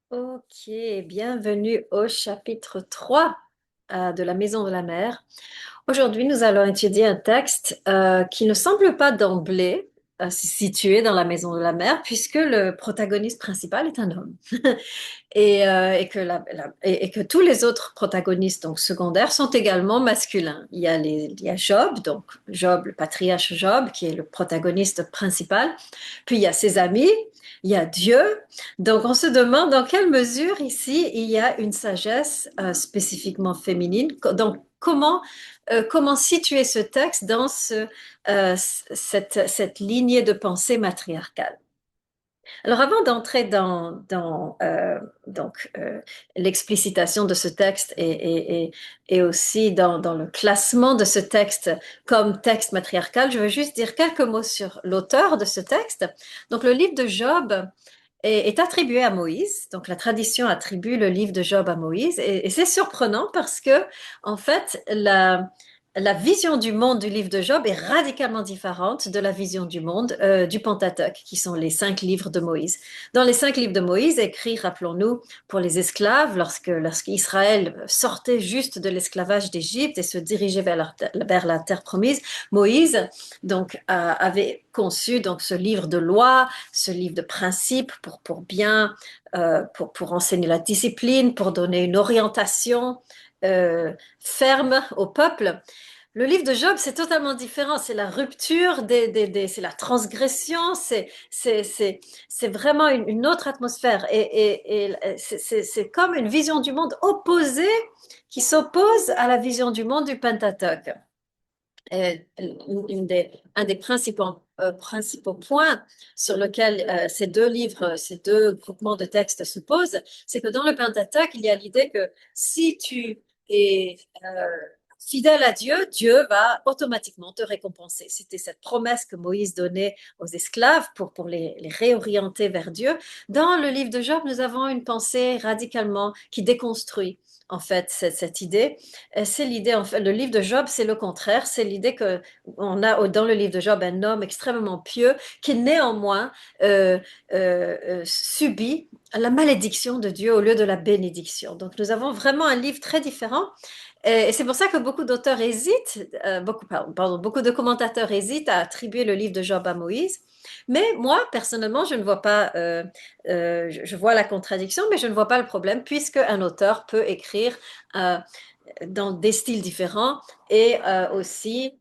Ok, bienvenue au chapitre 3 de la Maison de la Mer. Aujourd'hui, nous allons étudier un texte qui ne semble pas d'emblée se situer dans la Maison de la Mer, puisque le protagoniste principal est un homme. Et que tous les autres protagonistes donc secondaires sont également masculins. Il y a Job, donc Job, le patriarche Job, qui est le protagoniste principal. Puis il y a ses amis, il y a Dieu. Donc on se demande dans quelle mesure ici il y a une sagesse spécifiquement féminine. Donc comment situer ce texte dans cette lignée de pensée matriarcale? Alors avant d'entrer dans l'explicitation de ce texte et aussi dans le classement de ce texte comme texte matriarcal, je veux juste dire quelques mots sur l'auteur de ce texte. Donc le livre de Job est attribué à Moïse. Donc la tradition attribue le livre de Job à Moïse et c'est surprenant parce que en fait la vision du monde du livre de Job est radicalement différente de la vision du monde du Pentateuque, qui sont les 5 livres de Moïse. Dans les 5 livres de Moïse, écrits, rappelons-nous, pour les esclaves, lorsqu'Israël sortait juste de l'esclavage d'Égypte et se dirigeait vers la terre promise, Moïse avait conçu donc ce livre de loi, ce livre de principes pour enseigner la discipline, pour donner une orientation ferme au peuple. Le livre de Job, c'est totalement différent. C'est la rupture, c'est la transgression, c'est vraiment une autre atmosphère. C'est comme une vision du monde opposée qui s'oppose à la vision du monde du Pentateuque. Un des principaux points sur lesquels ces deux groupements de textes se posent, c'est que dans le Pentateuque, il y a l'idée que si tu es fidèle à Dieu, Dieu va automatiquement te récompenser. C'était cette promesse que Moïse donnait aux esclaves pour les réorienter vers Dieu. Dans le livre de Job, nous avons une pensée radicalement qui déconstruit en fait cette idée. C'est l'idée, en fait, le livre de Job, c'est le contraire. C'est l'idée que on a dans le livre de Job un homme extrêmement pieux qui néanmoins subit la malédiction de Dieu au lieu de la bénédiction. Donc nous avons vraiment un livre très différent. Et c'est pour ça que beaucoup d'auteurs hésitent, beaucoup de commentateurs hésitent à attribuer le livre de Job à Moïse. Mais moi, personnellement, je ne vois pas, je vois la contradiction, mais je ne vois pas le problème, puisque un auteur peut écrire euh, dans des styles différents et aussi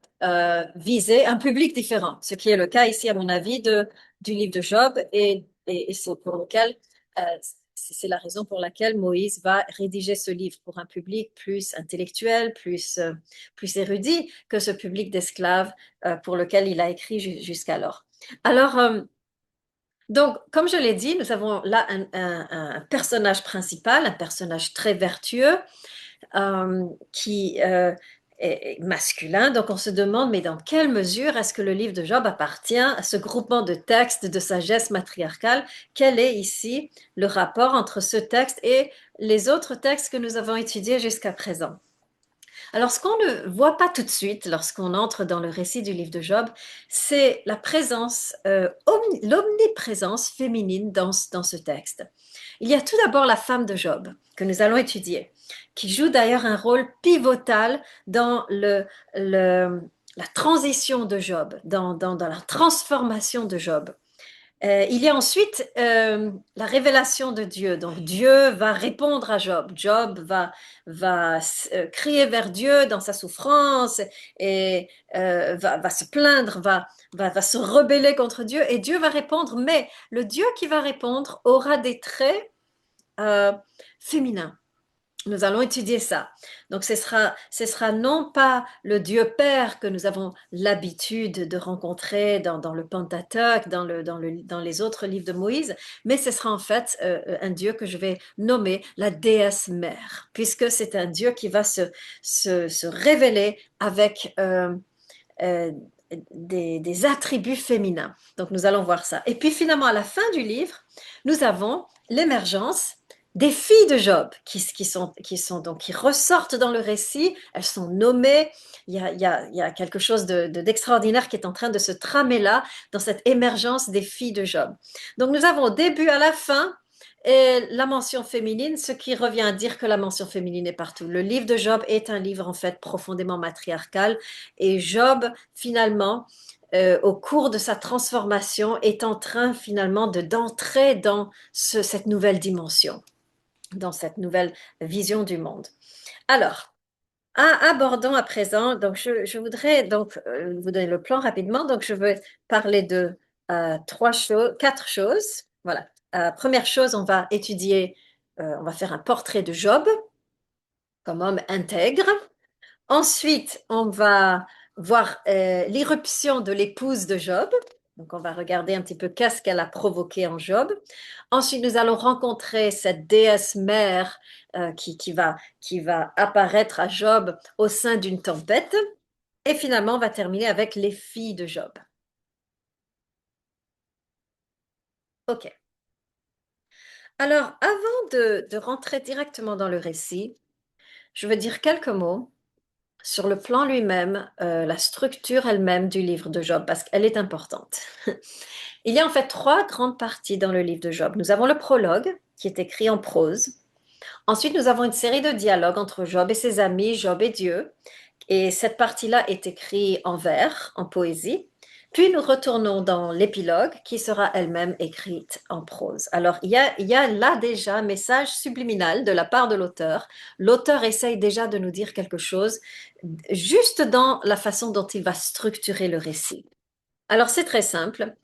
viser un public différent, ce qui est le cas ici, à mon avis, du livre de Job et c'est pour lequel c'est la raison pour laquelle Moïse va rédiger ce livre pour un public plus intellectuel, plus érudit que ce public d'esclaves pour lequel il a écrit jusqu'alors. Alors, donc, comme je l'ai dit, nous avons là un personnage principal, un personnage très vertueux, qui est masculin. Donc on se demande, mais dans quelle mesure est-ce que le livre de Job appartient à ce groupement de textes de sagesse matriarcale? Quel est ici le rapport entre ce texte et les autres textes que nous avons étudiés jusqu'à présent? Alors, ce qu'on ne voit pas tout de suite lorsqu'on entre dans le récit du livre de Job, c'est la présence, l'omniprésence féminine dans ce texte. Il y a tout d'abord la femme de Job, que nous allons étudier, qui joue d'ailleurs un rôle pivotal dans la transition de Job, dans la transformation de Job. Il y a ensuite la révélation de Dieu. Donc Dieu va répondre à Job. Job va crier vers Dieu dans sa souffrance et va se plaindre, va se rebeller contre Dieu et Dieu va répondre. Mais le Dieu qui va répondre aura des traits euh, féminins. Nous allons étudier ça. Donc, ce sera non pas le Dieu Père que nous avons l'habitude de rencontrer dans le Pentateuque, dans les autres livres de Moïse, mais ce sera en fait un Dieu que je vais nommer la déesse mère, puisque c'est un Dieu qui va se révéler avec euh, des attributs féminins. Donc, nous allons voir ça. Et puis, finalement, à la fin du livre, nous avons l'émergence des filles de Job qui ressortent dans le récit. Elles sont nommées. Il y a quelque chose d'extraordinaire qui est en train de se tramer là, dans cette émergence des filles de Job. Donc, nous avons au début à la fin et la mention féminine, ce qui revient à dire que la mention féminine est partout. Le livre de Job est un livre en fait profondément matriarcal et Job, finalement, au cours de sa transformation, est en train finalement d'entrer dans cette nouvelle dimension, dans cette nouvelle vision du monde. Alors, abordons à présent, donc je voudrais donc vous donner le plan rapidement. Donc je veux parler de trois choses, quatre choses. Voilà. Première chose, on va étudier, on va faire un portrait de Job comme homme intègre. Ensuite, on va voir l'irruption de l'épouse de Job. Donc, on va regarder un petit peu qu'est-ce qu'elle a provoqué en Job. Ensuite, nous allons rencontrer cette déesse mère qui va apparaître à Job au sein d'une tempête. Et finalement, on va terminer avec les filles de Job. OK. Alors, avant de rentrer directement dans le récit, je veux dire quelques mots sur le plan lui-même, la structure elle-même du livre de Job, parce qu'elle est importante. Il y a en fait trois grandes parties dans le livre de Job. Nous avons le prologue, qui est écrit en prose. Ensuite, nous avons une série de dialogues entre Job et ses amis, Job et Dieu. Et cette partie-là est écrite en vers, en poésie. Puis nous retournons dans l'épilogue qui sera elle-même écrite en prose. Alors il y a là déjà un message subliminal de la part de l'auteur. L'auteur essaye déjà de nous dire quelque chose juste dans la façon dont il va structurer le récit. Alors c'est très simple.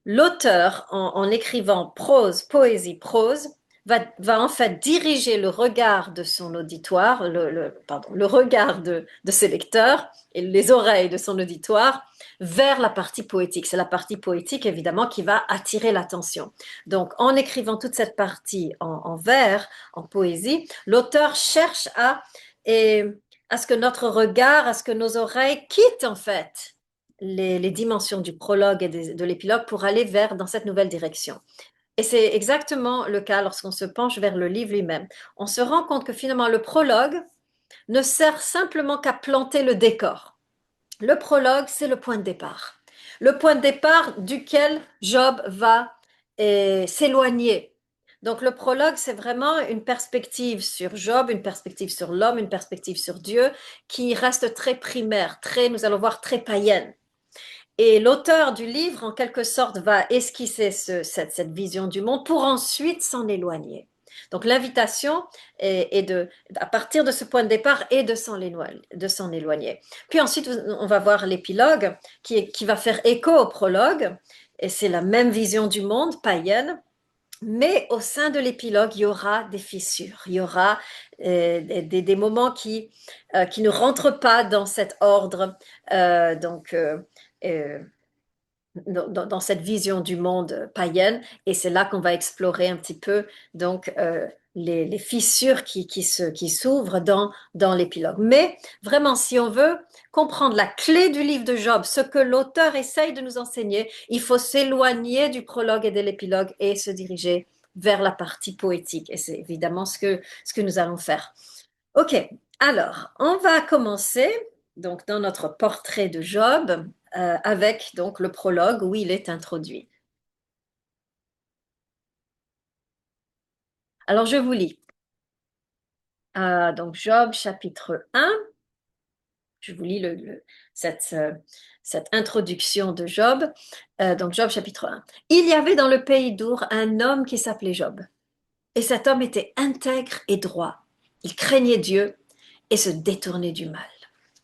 L'auteur, en écrivant prose, poésie, prose, va en fait diriger le regard de son auditoire, le regard de ses lecteurs et les oreilles de son auditoire vers la partie poétique. C'est la partie poétique, évidemment, qui va attirer l'attention. Donc, en écrivant toute cette partie en vers, en poésie, l'auteur cherche et, à ce que notre regard, à ce que nos oreilles quittent, en fait, les dimensions du prologue et de l'épilogue pour aller dans cette nouvelle direction. Et c'est exactement le cas lorsqu'on se penche vers le livre lui-même. On se rend compte que finalement le prologue ne sert simplement qu'à planter le décor. Le prologue, c'est le point de départ. Le point de départ duquel Job va s'éloigner. Donc le prologue, c'est vraiment une perspective sur Job, une perspective sur l'homme, une perspective sur Dieu, qui reste très primaire, nous allons voir, très païenne. Et l'auteur du livre, en quelque sorte, va esquisser cette vision du monde pour ensuite s'en éloigner. Donc l'invitation à partir de ce point de départ, et de s'en éloigner. Puis ensuite, on va voir l'épilogue qui va faire écho au prologue, et c'est la même vision du monde, païenne, mais au sein de l'épilogue, il y aura des fissures, il y aura des moments qui ne rentrent pas dans cet ordre. Donc, euh, dans cette vision du monde païenne, et c'est là qu'on va explorer un petit peu donc les fissures qui s'ouvrent dans l'épilogue. Mais vraiment, si on veut comprendre la clé du livre de Job, ce que l'auteur essaye de nous enseigner, il faut s'éloigner du prologue et de l'épilogue et se diriger vers la partie poétique. Et c'est évidemment ce que nous allons faire. OK, alors, on va commencer donc dans notre portrait de Job avec donc le prologue où il est introduit. Alors, je vous lis. Donc, Job chapitre 1, je vous lis cette introduction de Job. Donc, Job chapitre 1. Il y avait dans le pays d'Our un homme qui s'appelait Job. Et cet homme était intègre et droit. Il craignait Dieu et se détournait du mal.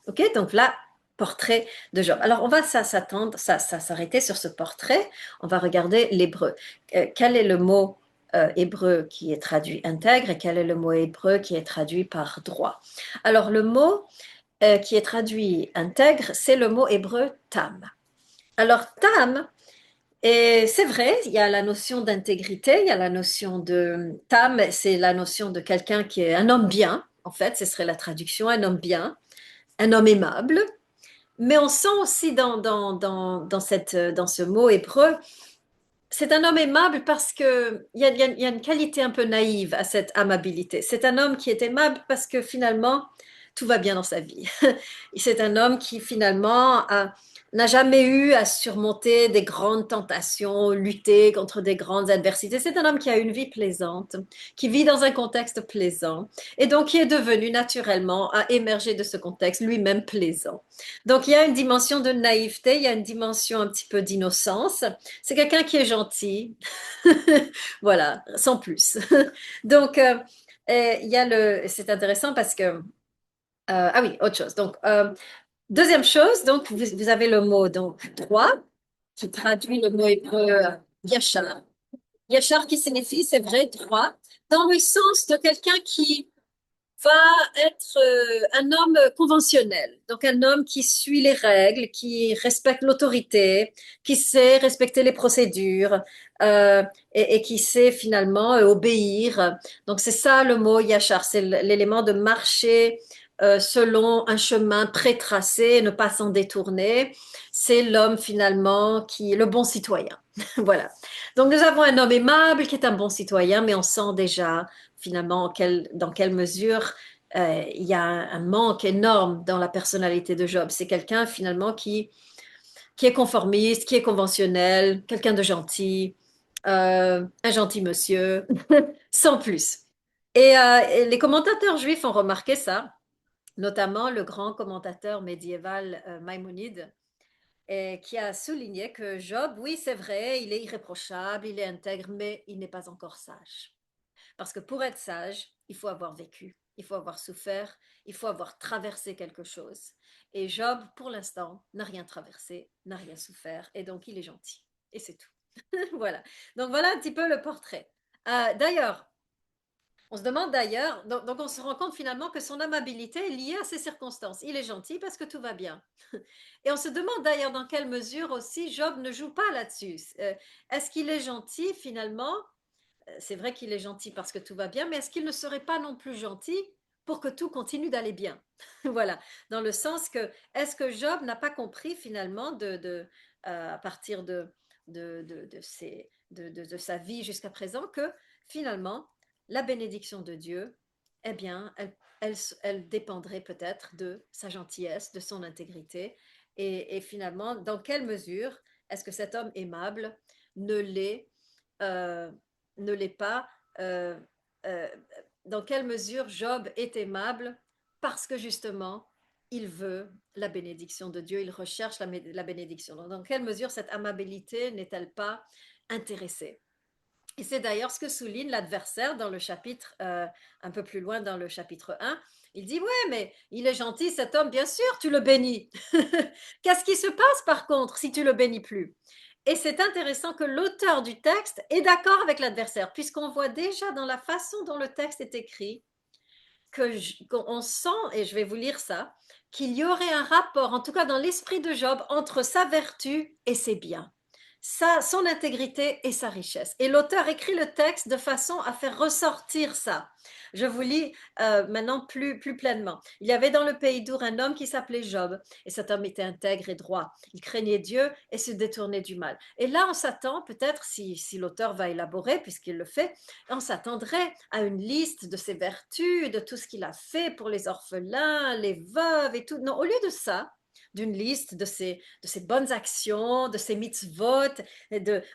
OK, donc là, portrait de Job. Alors, on va s'arrêter sur ce portrait. On va regarder l'hébreu. Quel est le mot hébreu qui est traduit intègre et quel est le mot hébreu qui est traduit par droit? Alors, le mot qui est traduit intègre, c'est le mot hébreu tam. Alors, tam, et c'est vrai, il y a la notion d'intégrité, il y a la notion de tam, c'est la notion de quelqu'un qui est un homme bien, en fait, ce serait la traduction, un homme bien, un homme aimable. Mais on sent aussi dans ce mot hébreu, c'est un homme aimable parce qu'il y a une qualité un peu naïve à cette amabilité. C'est un homme qui est aimable parce que finalement, tout va bien dans sa vie. C'est un homme qui finalement n'a jamais eu à surmonter des grandes tentations, lutter contre des grandes adversités. C'est un homme qui a une vie plaisante, qui vit dans un contexte plaisant, et donc qui est devenu naturellement, à émerger de ce contexte lui-même plaisant. Donc il y a une dimension de naïveté, il y a une dimension un petit peu d'innocence. C'est quelqu'un qui est gentil, voilà, sans plus. Donc il y a c'est intéressant parce que ah oui, autre chose. Donc, deuxième chose, donc vous avez le mot donc droit qui traduit le mot hébreu yachar. Yachar qui signifie, c'est vrai, droit, dans le sens de quelqu'un qui va être un homme conventionnel, donc un homme qui suit les règles, qui respecte l'autorité, qui sait respecter les procédures euh, et qui sait finalement obéir. Donc c'est ça le mot yachar, c'est l'élément de marcher selon un chemin prétracé, ne pas s'en détourner. C'est l'homme finalement qui est le bon citoyen. Voilà. Donc nous avons un homme aimable qui est un bon citoyen, mais on sent déjà finalement dans quelle mesure il y a un manque énorme dans la personnalité de Job. C'est quelqu'un finalement qui est conformiste, qui est conventionnel, quelqu'un de gentil, un gentil monsieur, sans plus. Et les commentateurs juifs ont remarqué ça, notamment le grand commentateur médiéval Maïmonide, et qui a souligné que Job, oui, c'est vrai, il est irréprochable, il est intègre, mais il n'est pas encore sage. Parce que pour être sage, il faut avoir vécu, il faut avoir souffert, il faut avoir traversé quelque chose. Et Job, pour l'instant, n'a rien traversé, n'a rien souffert, et donc il est gentil. Et c'est tout. Voilà. Donc voilà un petit peu le portrait. D'ailleurs, on se demande d'ailleurs, donc on se rend compte finalement que son amabilité est liée à ses circonstances. Il est gentil parce que tout va bien. Et on se demande d'ailleurs dans quelle mesure aussi Job ne joue pas là-dessus. Est-ce qu'il est gentil finalement? C'est vrai qu'il est gentil parce que tout va bien, mais est-ce qu'il ne serait pas non plus gentil pour que tout continue d'aller bien? Voilà, dans le sens que, est-ce que Job n'a pas compris finalement à partir de sa vie jusqu'à présent que finalement, la bénédiction de Dieu, eh bien, elle dépendrait peut-être de sa gentillesse, de son intégrité, et finalement, dans quelle mesure est-ce que cet homme aimable ne l'est euh, ne l'est pas, euh, euh, dans quelle mesure Job est aimable parce que justement, il veut la bénédiction de Dieu, il recherche la bénédiction. Donc, dans quelle mesure cette amabilité n'est-elle pas intéressée? Et c'est d'ailleurs ce que souligne l'adversaire dans le chapitre, un peu plus loin dans le chapitre 1. Il dit, ouais, mais il est gentil cet homme, bien sûr, tu le bénis. Qu'est-ce qui se passe par contre si tu le bénis plus? Et c'est intéressant que l'auteur du texte est d'accord avec l'adversaire, puisqu'on voit déjà dans la façon dont le texte est écrit qu'on sent, et je vais vous lire ça, qu'il y aurait un rapport, en tout cas dans l'esprit de Job, entre sa vertu et ses biens, son intégrité et sa richesse. Et l'auteur écrit le texte de façon à faire ressortir ça. Je vous lis maintenant plus pleinement. Il y avait dans le pays d'Our un homme qui s'appelait Job, et cet homme était intègre et droit. Il craignait Dieu et se détournait du mal. Et là, on s'attend, peut-être, si l'auteur va élaborer, puisqu'il le fait, on s'attendrait à une liste de ses vertus, de tout ce qu'il a fait pour les orphelins, les veuves et tout. Non, au lieu de ça, d'une liste de ses bonnes actions, de ses mitzvot,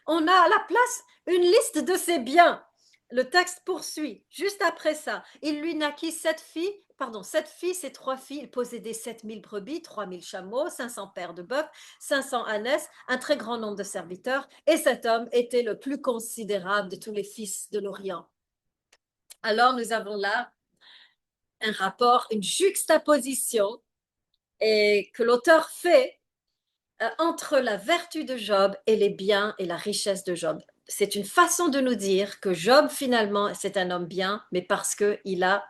on a à la place une liste de ses biens. Le texte poursuit. Juste après ça, il lui naquit sept fils et trois filles. Il possédait 7000 brebis, 3000 chameaux, 500 paires de bœufs, 500 ânesses, un très grand nombre de serviteurs. Et cet homme était le plus considérable de tous les fils de l'Orient. Alors nous avons là un rapport, une juxtaposition et que l'auteur fait entre la vertu de Job et les biens et la richesse de Job. C'est une façon de nous dire que Job, finalement, c'est un homme bien, mais parce qu'il a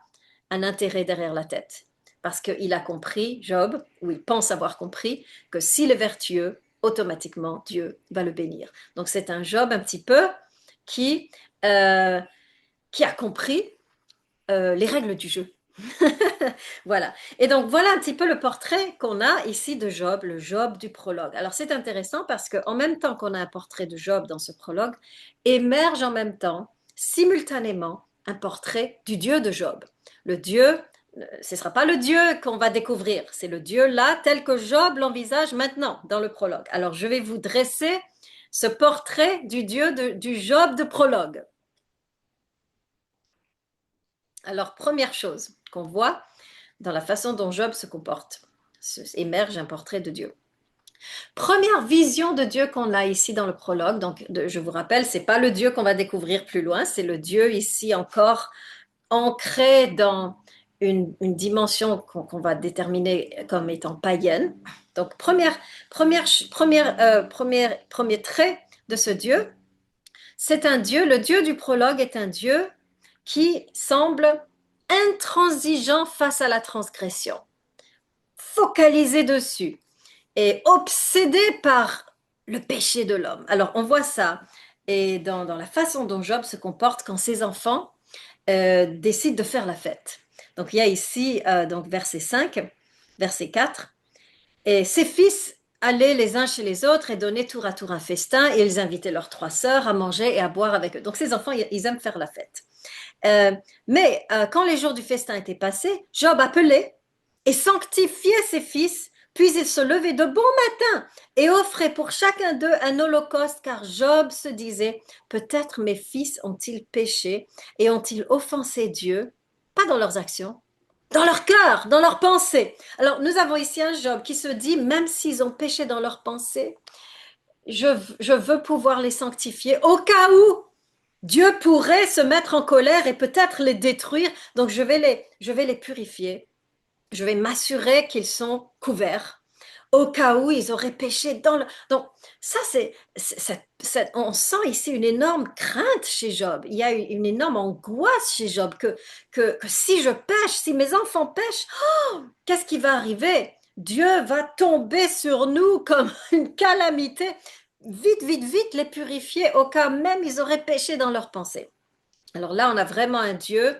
un intérêt derrière la tête. Parce qu'il a compris, Job, ou il pense avoir compris, que s'il est vertueux, automatiquement, Dieu va le bénir. Donc c'est un Job un petit peu qui, euh, qui a compris les règles du jeu. Voilà. Et donc, voilà un petit peu le portrait qu'on a ici de Job, le Job du prologue. Alors, c'est intéressant parce qu'en même temps qu'on a un portrait de Job dans ce prologue, émerge en même temps, simultanément, un portrait du Dieu de Job. Le Dieu ce ne sera pas le Dieu qu'on va découvrir, c'est le Dieu là tel que Job l'envisage maintenant dans le prologue. Alors je vais vous dresser ce portrait du Dieu du Job de prologue. Alors première chose qu'on voit dans la façon dont Job se comporte, émerge un portrait de Dieu. Première vision de Dieu qu'on a ici dans le prologue, donc je vous rappelle, c'est pas le Dieu qu'on va découvrir plus loin, c'est le Dieu ici encore ancré dans une dimension qu'on va déterminer comme étant païenne. Donc premier trait de ce Dieu, c'est un Dieu, le Dieu du prologue est un Dieu qui semble intransigeant face à la transgression, focalisé dessus et obsédé par le péché de l'homme. Alors on voit ça et dans la façon dont Job se comporte quand ses enfants décident de faire la fête. Donc il y a ici donc verset 5, verset 4, et ses fils allaient les uns chez les autres et donnaient tour à tour un festin, et ils invitaient leurs trois sœurs à manger et à boire avec eux. Donc ces enfants, ils aiment faire la fête. Mais quand les jours du festin étaient passés, Job appelait et sanctifiait ses fils, puis il se levait de bon matin et offrait pour chacun d'eux un holocauste, car Job se disait, peut-être mes fils ont-ils péché et ont-ils offensé Dieu, pas dans leurs actions, dans leur cœur, dans leurs pensées. Alors nous avons ici un Job qui se dit, même s'ils ont péché dans leurs pensées, je veux pouvoir les sanctifier au cas où Dieu pourrait se mettre en colère et peut-être les détruire, donc je vais les purifier. Je vais m'assurer qu'ils sont couverts au cas où ils auraient péché dans le... Donc ça, on sent ici une énorme crainte chez Job. Il y a une énorme angoisse chez Job que si je pêche, si mes enfants pêchent, oh, qu'est-ce qui va arriver? Dieu va tomber sur nous comme une calamité. Vite, vite, vite les purifier au cas même ils auraient péché dans leurs pensées. Alors là, on a vraiment un Dieu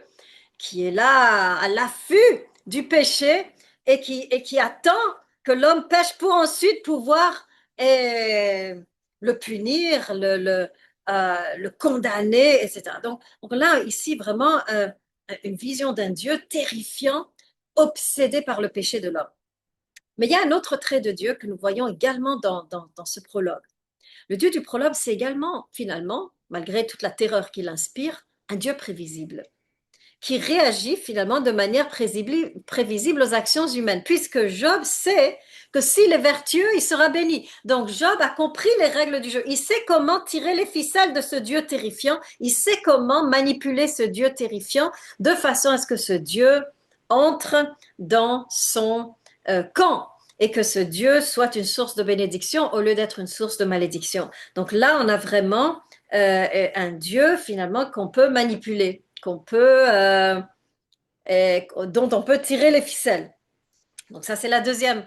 qui est là à l'affût du péché et qui attend que l'homme pêche pour ensuite pouvoir le punir, le condamner, etc. Donc là, ici, vraiment, une vision d'un Dieu terrifiant, obsédé par le péché de l'homme. Mais il y a un autre trait de Dieu que nous voyons également dans ce prologue. Le Dieu du prologue, c'est également, finalement, malgré toute la terreur qu'il inspire, un Dieu prévisible, qui réagit finalement de manière prévisible aux actions humaines, puisque Job sait que s'il est vertueux, il sera béni. Donc Job a compris les règles du jeu. Il sait comment tirer les ficelles de ce Dieu terrifiant. Il sait comment manipuler ce Dieu terrifiant de façon à ce que ce Dieu entre dans son camp et que ce Dieu soit une source de bénédiction au lieu d'être une source de malédiction. Donc là, on a vraiment un Dieu finalement qu'on peut manipuler, dont on peut tirer les ficelles. Donc ça, c'est la deuxième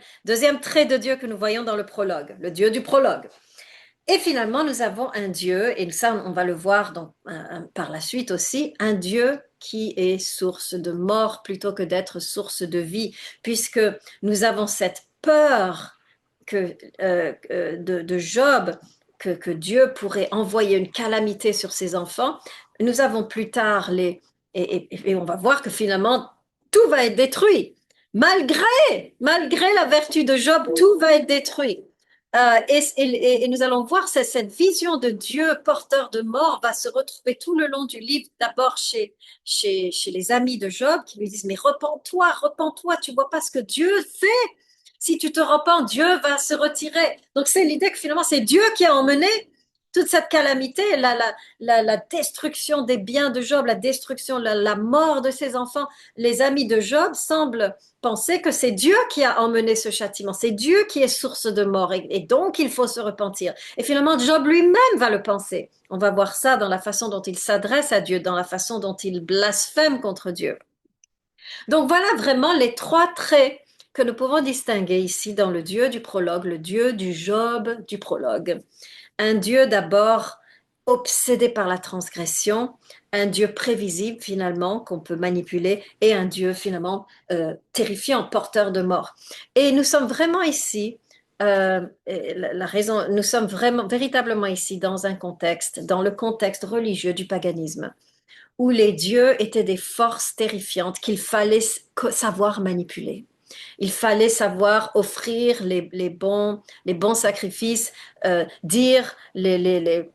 trait de Dieu que nous voyons dans le prologue, le Dieu du prologue. Et finalement, nous avons un Dieu, et ça, on va le voir par la suite aussi, un Dieu qui est source de mort plutôt que d'être source de vie, puisque nous avons cette peur de Job que Dieu pourrait envoyer une calamité sur ses enfants. Nous avons plus tard et on va voir que finalement, tout va être détruit. Malgré la vertu de Job, tout va être détruit. Et nous allons voir cette vision de Dieu porteur de mort va se retrouver tout le long du livre, d'abord chez les amis de Job qui lui disent, mais repens-toi, tu vois pas ce que Dieu fait. Si tu te repens, Dieu va se retirer. Donc c'est l'idée que finalement c'est Dieu qui a emmené toute cette calamité, la destruction des biens de Job, la destruction, la mort de ses enfants. Les amis de Job semblent penser que c'est Dieu qui a emmené ce châtiment, c'est Dieu qui est source de mort et donc il faut se repentir. Et finalement, Job lui-même va le penser. On va voir ça dans la façon dont il s'adresse à Dieu, dans la façon dont il blasphème contre Dieu. Donc voilà vraiment les trois traits que nous pouvons distinguer ici dans le Dieu du prologue, le Dieu du Job du prologue. Un Dieu d'abord obsédé par la transgression, un Dieu prévisible finalement qu'on peut manipuler et un Dieu finalement terrifiant, porteur de mort. Et nous sommes vraiment ici, nous sommes vraiment véritablement ici dans un contexte, dans le contexte religieux du paganisme. où les dieux étaient des forces terrifiantes qu'il fallait savoir manipuler. Il fallait savoir offrir les bons sacrifices, dire les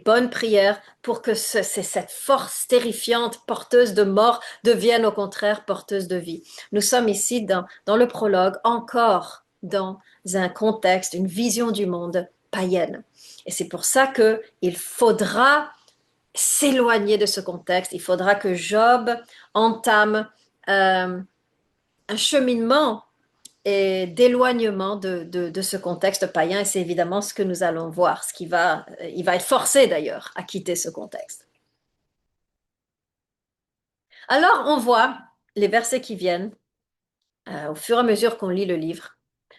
bonnes prières pour que cette force terrifiante, porteuse de mort, devienne au contraire porteuse de vie. Nous sommes ici dans le prologue, encore dans un contexte, une vision du monde païenne. Et c'est pour ça qu'il faudra s'éloigner de ce contexte. Il faudra que Job entame un cheminement et d'éloignement de ce contexte païen. Et c'est évidemment ce que nous allons voir, il va être forcé d'ailleurs à quitter ce contexte. Alors on voit les versets qui viennent, au fur et à mesure qu'on lit le livre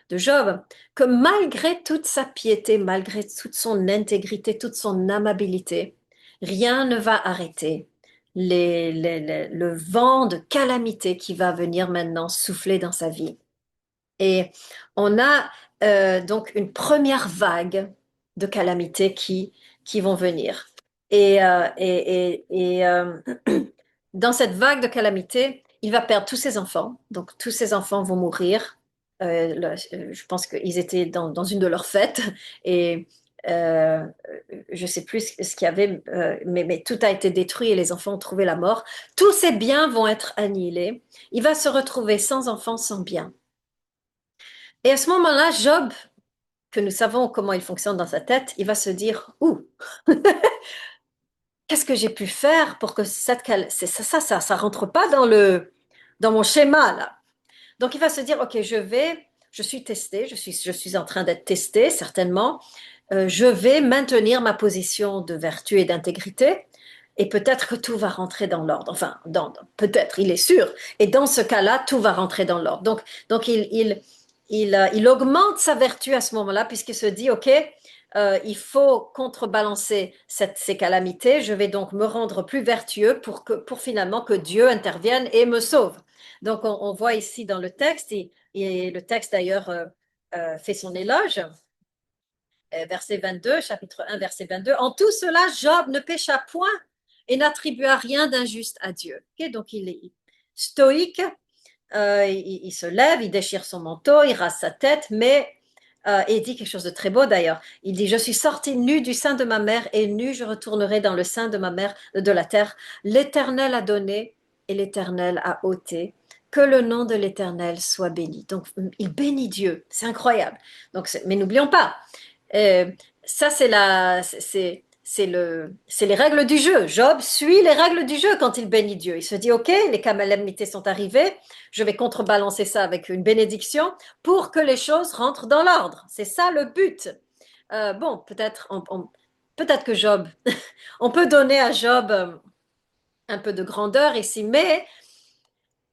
de Job, que malgré toute sa piété, malgré toute son intégrité, toute son amabilité, rien ne va arrêter le vent de calamité qui va venir maintenant souffler dans sa vie. Et on a donc une première vague de calamités qui vont venir. Dans cette vague de calamités, il va perdre tous ses enfants. Donc tous ses enfants vont mourir. Je pense qu'ils étaient dans une de leurs fêtes et euh, je ne sais plus ce qu'il y avait, mais tout a été détruit et les enfants ont trouvé la mort. Tous ses biens vont être annihilés. Il va se retrouver sans enfants, sans biens. Et à ce moment-là, Job, que nous savons comment il fonctionne dans sa tête, il va se dire, ouh, qu'est-ce que j'ai pu faire pour que ça rentre pas dans mon schéma là. Donc il va se dire, ok, je suis testé, je suis en train d'être testé certainement. Je vais maintenir ma position de vertu et d'intégrité. Et peut-être que tout va rentrer dans l'ordre. Enfin, peut-être, il est sûr. Et dans ce cas-là, tout va rentrer dans l'ordre. Donc il augmente sa vertu à ce moment-là, puisqu'il se dit, OK, il faut contrebalancer ces calamités. Je vais donc me rendre plus vertueux pour finalement que Dieu intervienne et me sauve. Donc, on voit ici dans le texte, et le texte d'ailleurs fait son éloge, verset 22, chapitre 1, verset 22. En tout cela, Job ne pécha point et n'attribua rien d'injuste à Dieu. Okay, donc, il est stoïque, il se lève, il déchire son manteau, il rase sa tête, mais et il dit quelque chose de très beau d'ailleurs. Il dit, je suis sorti nu du sein de ma mère et nu je retournerai dans le sein de ma mère, de la terre. L'Éternel a donné et l'Éternel a ôté. Que le nom de l'Éternel soit béni. Donc, il bénit Dieu. C'est incroyable. Donc, mais n'oublions pas, euh, ça, c'est les règles du jeu. Job suit les règles du jeu quand il bénit Dieu. Il se dit, OK, les calamités sont arrivées, je vais contrebalancer ça avec une bénédiction pour que les choses rentrent dans l'ordre. C'est ça le but. Bon, peut-être que Job, on peut donner à Job un peu de grandeur ici, mais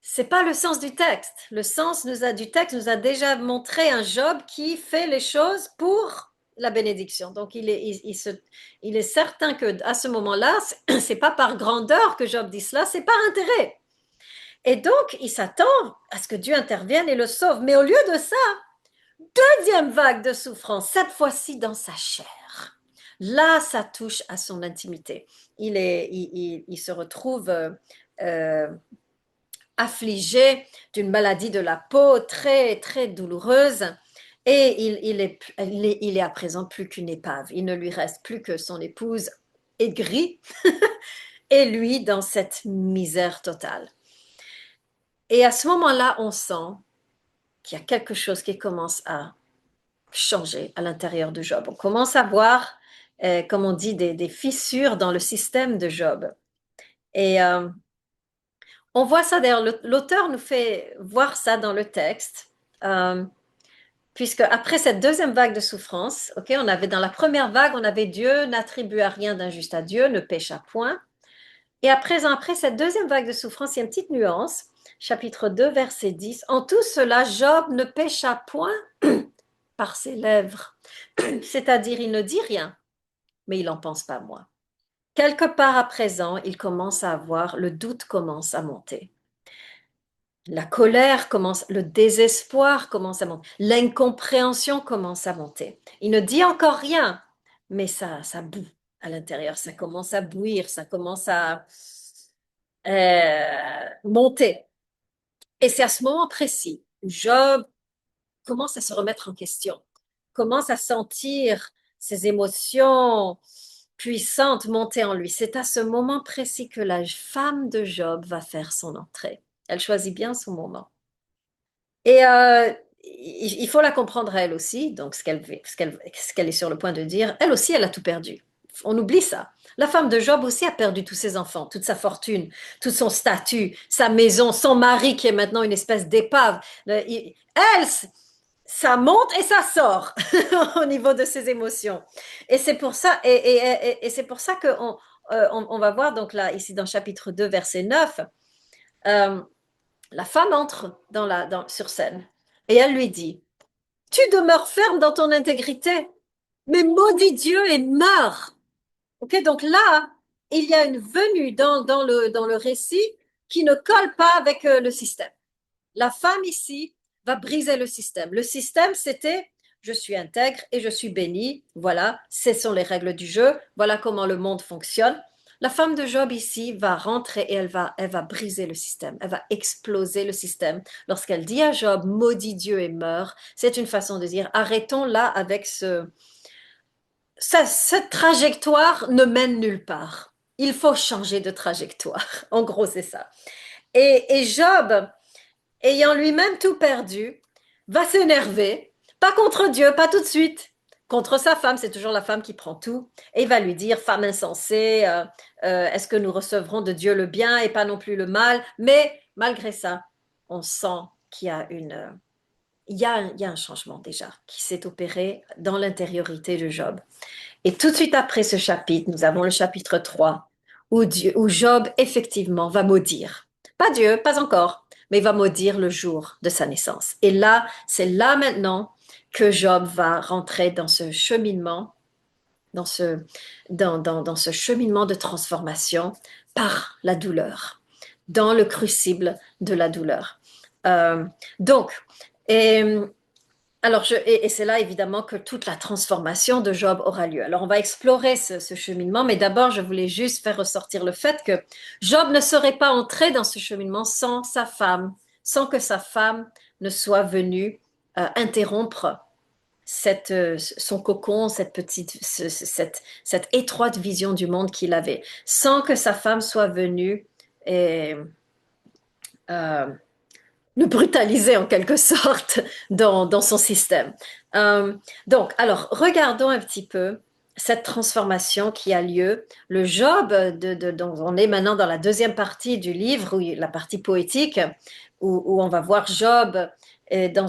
c'est pas le sens du texte. Le sens du texte nous a déjà montré un Job qui fait les choses pour la bénédiction. Donc il est certain que à ce moment-là, c'est pas par grandeur que Job dit cela, c'est par intérêt. Et donc il s'attend à ce que Dieu intervienne et le sauve. Mais au lieu de ça, deuxième vague de souffrance, cette fois-ci dans sa chair. Là, ça touche à son intimité. Il se retrouve euh, affligé d'une maladie de la peau très, très douloureuse. Et il est à présent plus qu'une épave. Il ne lui reste plus que son épouse aigrie et lui dans cette misère totale. Et à ce moment-là, on sent qu'il y a quelque chose qui commence à changer à l'intérieur de Job. On commence à voir, comme on dit, des fissures dans le système de Job. Et on voit ça, d'ailleurs, l'auteur nous fait voir ça dans le texte, puisque après cette deuxième vague de souffrance, ok, on avait dans la première vague, on avait Dieu n'attribua rien d'injuste à Dieu, ne pécha point. Et après cette deuxième vague de souffrance, il y a une petite nuance, chapitre 2, verset 10. En tout cela, Job ne pécha point par ses lèvres, c'est-à-dire il ne dit rien, mais il n'en pense pas moins. Quelque part à présent, il commence à avoir, le doute commence à monter. La colère commence, le désespoir commence à monter, l'incompréhension commence à monter. Il ne dit encore rien, mais ça boue. à l'intérieur. Ça commence à bouillir, ça commence à monter. Et c'est à ce moment précis où Job commence à se remettre en question, commence à sentir ses émotions puissantes monter en lui. C'est à ce moment précis que la femme de Job va faire son entrée. Elle choisit bien son moment. Et il faut la comprendre elle aussi, donc ce qu'elle est sur le point de dire, elle aussi, elle a tout perdu. On oublie ça. La femme de Job aussi a perdu tous ses enfants, toute sa fortune, tout son statut, sa maison, son mari qui est maintenant une espèce d'épave. Elle, ça monte et ça sort au niveau de ses émotions. Et c'est pour ça, et c'est pour ça on va voir donc là, ici dans chapitre 2, verset 9, euh, la femme entre sur scène et elle lui dit, tu demeures ferme dans ton intégrité, mais maudit Dieu et meurs. Ok, donc là, il y a une venue dans le récit qui ne colle pas avec le système. La femme ici va briser le système. Le système, c'était je suis intègre et je suis bénie. Voilà, ce sont les règles du jeu. Voilà comment le monde fonctionne. La femme de Job ici va rentrer et elle va briser le système. Elle va exploser le système. Lorsqu'elle dit à Job, maudit Dieu et meurt, c'est une façon de dire, arrêtons là avec cette trajectoire ne mène nulle part. Il faut changer de trajectoire. En gros, c'est ça. Et Job, ayant lui-même tout perdu, va s'énerver, pas contre Dieu, pas tout de suite, contre sa femme, c'est toujours la femme qui prend tout, et il va lui dire, femme insensée, est-ce que nous recevrons de Dieu le bien et pas non plus le mal? Mais malgré ça, on sent qu'il y a il y a un changement déjà qui s'est opéré dans l'intériorité de Job. Et tout de suite après ce chapitre, nous avons le chapitre 3, où Job effectivement va maudire. Pas Dieu, pas encore, mais il va maudire le jour de sa naissance. Et là, c'est là maintenant que Job va rentrer dans ce cheminement, dans ce cheminement de transformation par la douleur, dans le crucible de la douleur. Euh, donc, et et c'est là évidemment que toute la transformation de Job aura lieu. Alors on va explorer ce cheminement, mais d'abord je voulais juste faire ressortir le fait que Job ne serait pas entré dans ce cheminement sans sa femme, sans que sa femme ne soit venue interrompre son cocon, cette étroite vision du monde qu'il avait, sans que sa femme soit venue et, euh, le brutaliser en quelque sorte dans son système. Euh, donc, alors, regardons un petit peu cette transformation qui a lieu. Le Job, donc on est maintenant dans la deuxième partie du livre, la partie poétique, où on va voir Job dans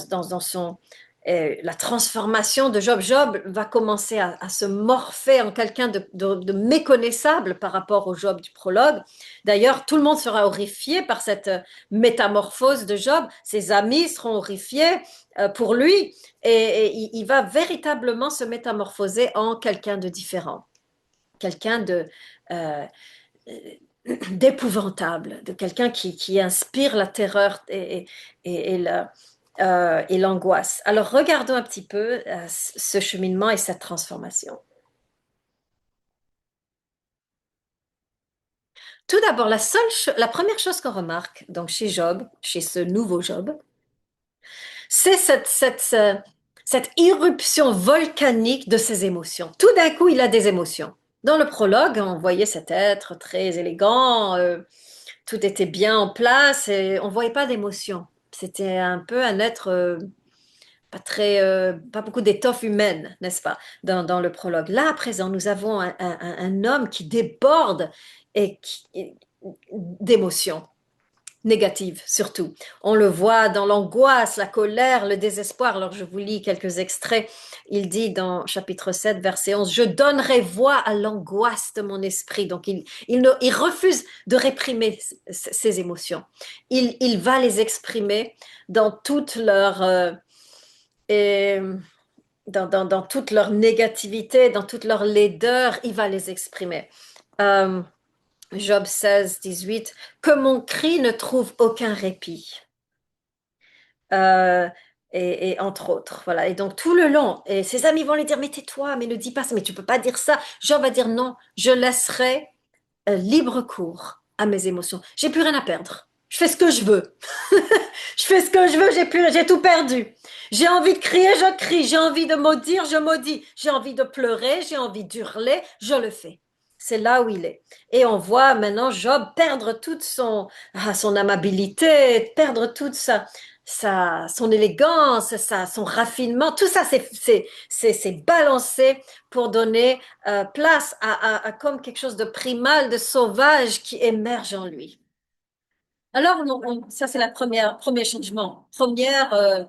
la transformation de Job. Job va commencer à se morpher en quelqu'un de méconnaissable par rapport au Job du prologue. D'ailleurs, tout le monde sera horrifié par cette métamorphose de Job. Ses amis seront horrifiés pour lui et il va véritablement se métamorphoser en quelqu'un de différent, quelqu'un euh, d'épouvantable, de quelqu'un qui inspire la terreur et l'angoisse. Alors regardons un petit peu ce cheminement et cette transformation. Tout d'abord, la première chose qu'on remarque donc chez Job, chez ce nouveau Job, c'est cette irruption volcanique de ses émotions. Tout d'un coup, il a des émotions. Dans le prologue, on voyait cet être très élégant, tout était bien en place et on ne voyait pas d'émotion. C'était un peu un être pas beaucoup d'étoffe humaine, n'est-ce pas, dans le prologue. Là, à présent, nous avons un homme qui déborde d'émotions négatives, surtout. On le voit dans l'angoisse, la colère, le désespoir. Alors, je vous lis quelques extraits. Il dit dans chapitre 7, verset 11, « Je donnerai voix à l'angoisse de mon esprit. » Donc, il refuse de réprimer ses émotions. Il va les exprimer dans toute et dans toute leur négativité, dans toute leur laideur, il va les exprimer. Euh, Job 16, 18, que mon cri ne trouve aucun répit. Euh, et entre autres. Voilà. Et donc tout le long, et ses amis vont lui dire, mais tais-toi, mais ne dis pas ça, mais tu peux pas dire ça. Job va dire, non, je laisserai libre cours à mes émotions. J'ai plus rien à perdre. Je fais ce que je veux. Je fais ce que je veux, j'ai tout perdu. J'ai envie de crier, je crie. J'ai envie de maudire, je maudis. J'ai envie de pleurer, j'ai envie d'hurler, je le fais. C'est là où il est. Et on voit maintenant Job perdre toute son amabilité, perdre toute son élégance, son raffinement. Tout ça, c'est balancé pour donner place à comme quelque chose de primal, de sauvage qui émerge en lui. Alors, ça, c'est premier changement, première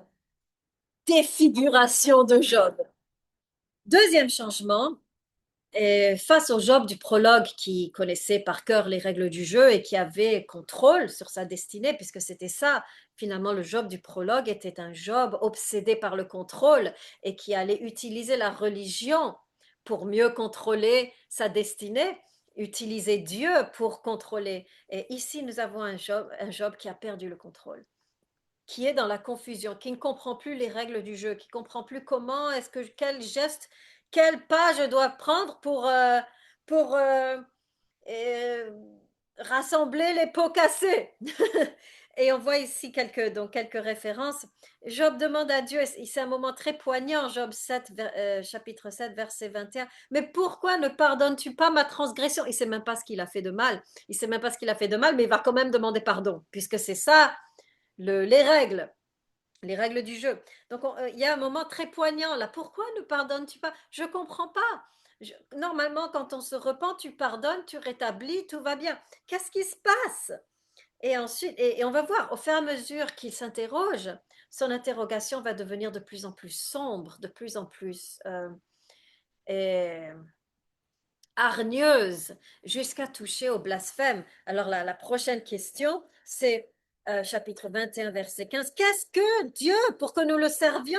défiguration de Job. Deuxième changement, face au Job du prologue qui connaissait par cœur les règles du jeu et qui avait contrôle sur sa destinée, puisque c'était ça, finalement, le Job du prologue était un Job obsédé par le contrôle et qui allait utiliser la religion pour mieux contrôler sa destinée, utiliser Dieu pour contrôler. Et ici, nous avons un Job qui a perdu le contrôle, qui est dans la confusion, qui ne comprend plus les règles du jeu, qui ne comprend plus comment est-ce que, quel geste, quel pas je dois prendre pour euh, rassembler les pots cassés. Et on voit ici quelques références. Job demande à Dieu, et c'est un moment très poignant, Job 7, chapitre 7, verset 21, mais pourquoi ne pardonnes-tu pas ma transgression? Il ne sait même pas ce qu'il a fait de mal. Il ne sait même pas ce qu'il a fait de mal, mais il va quand même demander pardon, puisque c'est ça les règles. Les règles du jeu. Donc, il y a un moment très poignant là. Pourquoi ne pardonnes-tu pas? Je ne comprends pas. Normalement, quand on se repent, tu pardonnes, tu rétablis, tout va bien. Qu'est-ce qui se passe? Et ensuite, et on va voir, au fur et à mesure qu'il s'interroge, son interrogation va devenir de plus en plus sombre, de plus en plus et hargneuse, jusqu'à toucher au blasphème. Alors la prochaine question, c'est chapitre 21, verset 15. Qu'est-ce que Dieu pour que nous le servions?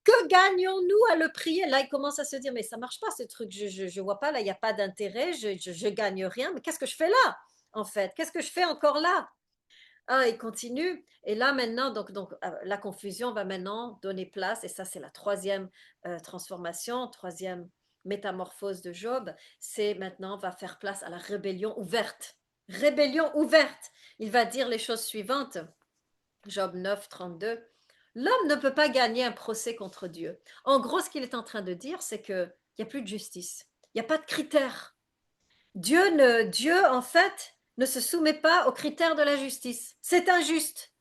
Que gagnons-nous à le prier? Là, il commence à se dire, mais ça marche pas ce truc, je vois pas, là, il n'y a pas d'intérêt, je gagne rien, mais qu'est-ce que je fais là, en fait? Qu'est-ce que je fais encore là? Ah, il continue. Et là, maintenant, la confusion va maintenant donner place, et ça, c'est la troisième transformation, troisième métamorphose de Job. C'est maintenant, va faire place à la rébellion ouverte. Rébellion ouverte. Il va dire les choses suivantes. Job 9, 32. L'homme ne peut pas gagner un procès contre Dieu. En gros, ce qu'il est en train de dire, c'est qu'il n'y a plus de justice. Il n'y a pas de critères. Dieu, en fait, ne se soumet pas aux critères de la justice. C'est injuste.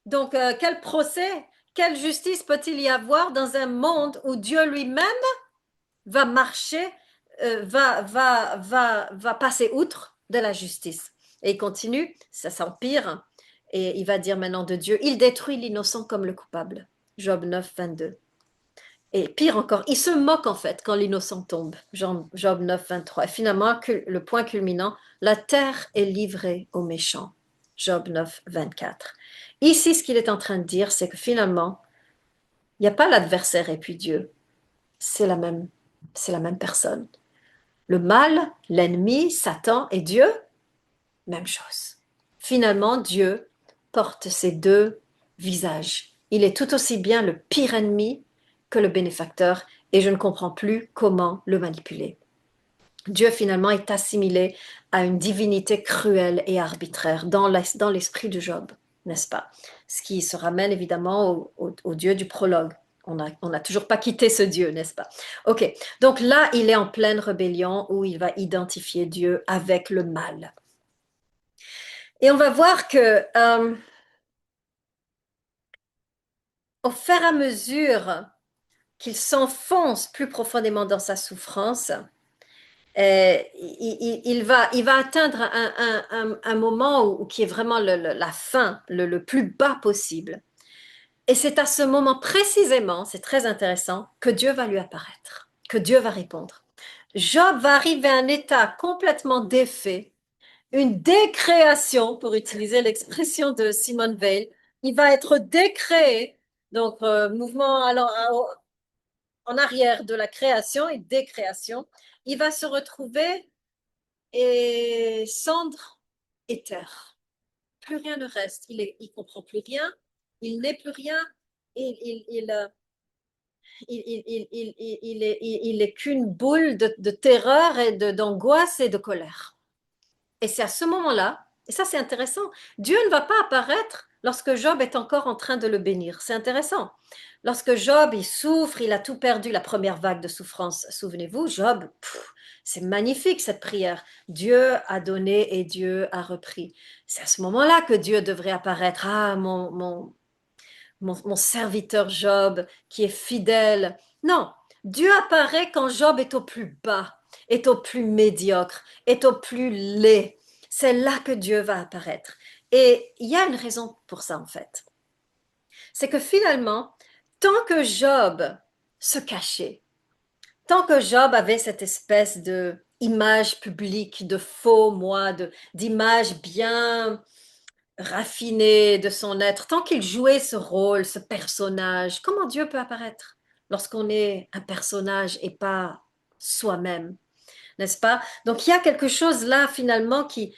Donc, quel procès, quelle justice peut-il y avoir dans un monde où Dieu lui-même va marcher, va passer outre de la justice? Et il continue, ça s'empire, et il va dire maintenant de Dieu, il détruit l'innocent comme le coupable. Job 9, 22. Et pire encore, il se moque en fait quand l'innocent tombe. Job 9, 23. Et finalement, le point culminant, la terre est livrée aux méchants. Job 9, 24. Ici, ce qu'il est en train de dire, c'est que finalement, il n'y a pas l'adversaire et puis Dieu. C'est c'est la même personne. Le mal, l'ennemi, Satan et Dieu, même chose. Finalement, Dieu porte ces deux visages. Il est tout aussi bien le pire ennemi que le bénéfacteur et je ne comprends plus comment le manipuler. Dieu finalement est assimilé à une divinité cruelle et arbitraire dans l'esprit de Job, n'est-ce pas? Ce qui se ramène évidemment au Dieu du prologue. On n'a toujours pas quitté ce Dieu, n'est-ce pas? Ok, donc là, il est en pleine rébellion où il va identifier Dieu avec le mal. Et on va voir que au fur et à mesure qu'il s'enfonce plus profondément dans sa souffrance, il va atteindre un moment qui est vraiment la fin, le plus bas possible. Et c'est à ce moment précisément, c'est très intéressant, que Dieu va lui apparaître, que Dieu va répondre. Job va arriver à un état complètement défait, une décréation, pour utiliser l'expression de Simone Weil. Il va être décréé, donc mouvement en arrière de la création et décréation. Il va se retrouver et cendre et terre. Plus rien ne reste. Il comprend plus rien. Il n'est plus rien. il, il est qu'une boule de terreur et d'angoisse et de colère. Et c'est à ce moment-là, et ça c'est intéressant, Dieu ne va pas apparaître lorsque Job est encore en train de le bénir. C'est intéressant. Lorsque Job, il souffre, il a tout perdu, la première vague de souffrance. Souvenez-vous, Job, c'est magnifique cette prière. Dieu a donné et Dieu a repris. C'est à ce moment-là que Dieu devrait apparaître. Ah, mon serviteur Job qui est fidèle. Non, Dieu apparaît quand Job est au plus bas, est au plus médiocre, est au plus laid. C'est là que Dieu va apparaître. Et il y a une raison pour ça en fait. C'est que finalement, tant que Job se cachait, tant que Job avait cette espèce de image publique de faux moi, d'image bien raffiné de son être, tant qu'il jouait ce rôle, ce personnage, comment Dieu peut apparaître lorsqu'on est un personnage et pas soi-même, n'est-ce pas? Donc il y a quelque chose là finalement qui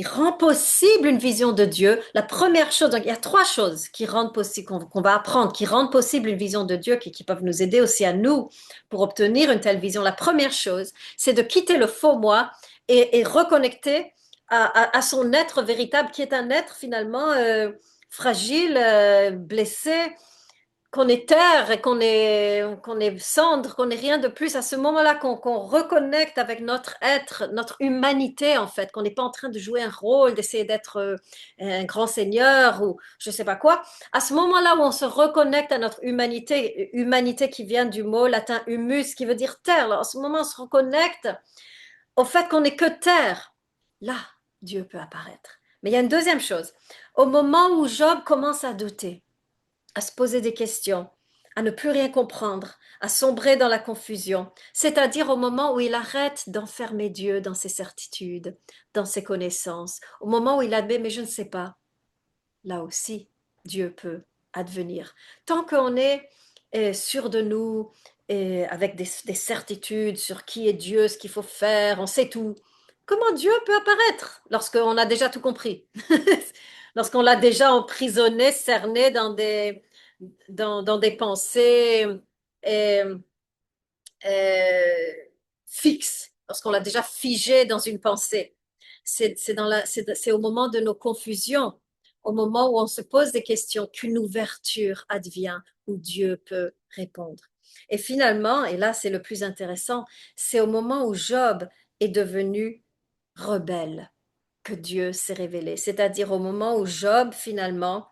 rend possible une vision de Dieu. La première chose, donc il y a trois choses qui rendent possible, qu'on va apprendre, qui rendent possible une vision de Dieu, qui peuvent nous aider aussi à nous pour obtenir une telle vision. La première chose, c'est de quitter le faux moi et reconnecter à son être véritable, qui est un être finalement fragile, blessé, qu'on est terre et qu'on est cendre, qu'on est rien de plus, à ce moment-là qu'on reconnecte avec notre être, notre humanité en fait, qu'on n'est pas en train de jouer un rôle, d'essayer d'être un grand seigneur ou je sais pas quoi, à ce moment-là où on se reconnecte à notre humanité, humanité qui vient du mot latin humus, qui veut dire terre, là, à ce moment on se reconnecte au fait qu'on n'est que terre, là Dieu peut apparaître. Mais il y a une deuxième chose, au moment où Job commence à douter, à se poser des questions, à ne plus rien comprendre, à sombrer dans la confusion, c'est-à-dire au moment où il arrête d'enfermer Dieu dans ses certitudes, dans ses connaissances, au moment où il admet mais je ne sais pas, là aussi Dieu peut advenir. Tant qu'on est sûr de nous, et avec des certitudes sur qui est Dieu, ce qu'il faut faire, on sait tout. Comment Dieu peut apparaître lorsqu'on a déjà tout compris? Lorsqu'on l'a déjà emprisonné, cerné dans des pensées euh, euh, fixes, lorsqu'on l'a déjà figé dans une pensée. C'est au moment de nos confusions, au moment où on se pose des questions, qu'une ouverture advient, où Dieu peut répondre. Et finalement, et là c'est le plus intéressant, c'est au moment où Job est devenu rebelle que Dieu s'est révélé. C'est-à-dire au moment où Job, finalement,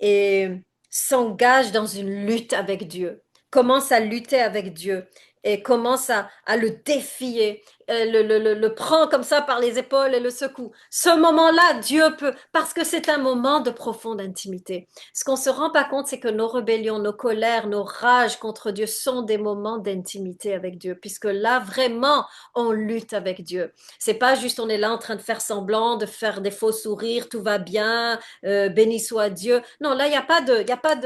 et s'engage dans une lutte avec Dieu, commence à lutter avec Dieu et commence à le défier, le prend comme ça par les épaules et le secoue. Ce moment-là, Dieu peut, parce que c'est un moment de profonde intimité. Ce qu'on ne se rend pas compte, c'est que nos rébellions, nos colères, nos rages contre Dieu sont des moments d'intimité avec Dieu, puisque là, vraiment, on lutte avec Dieu. C'est pas juste on est là en train de faire semblant, de faire des faux sourires, tout va bien, béni soit Dieu. Non, là, il y a pas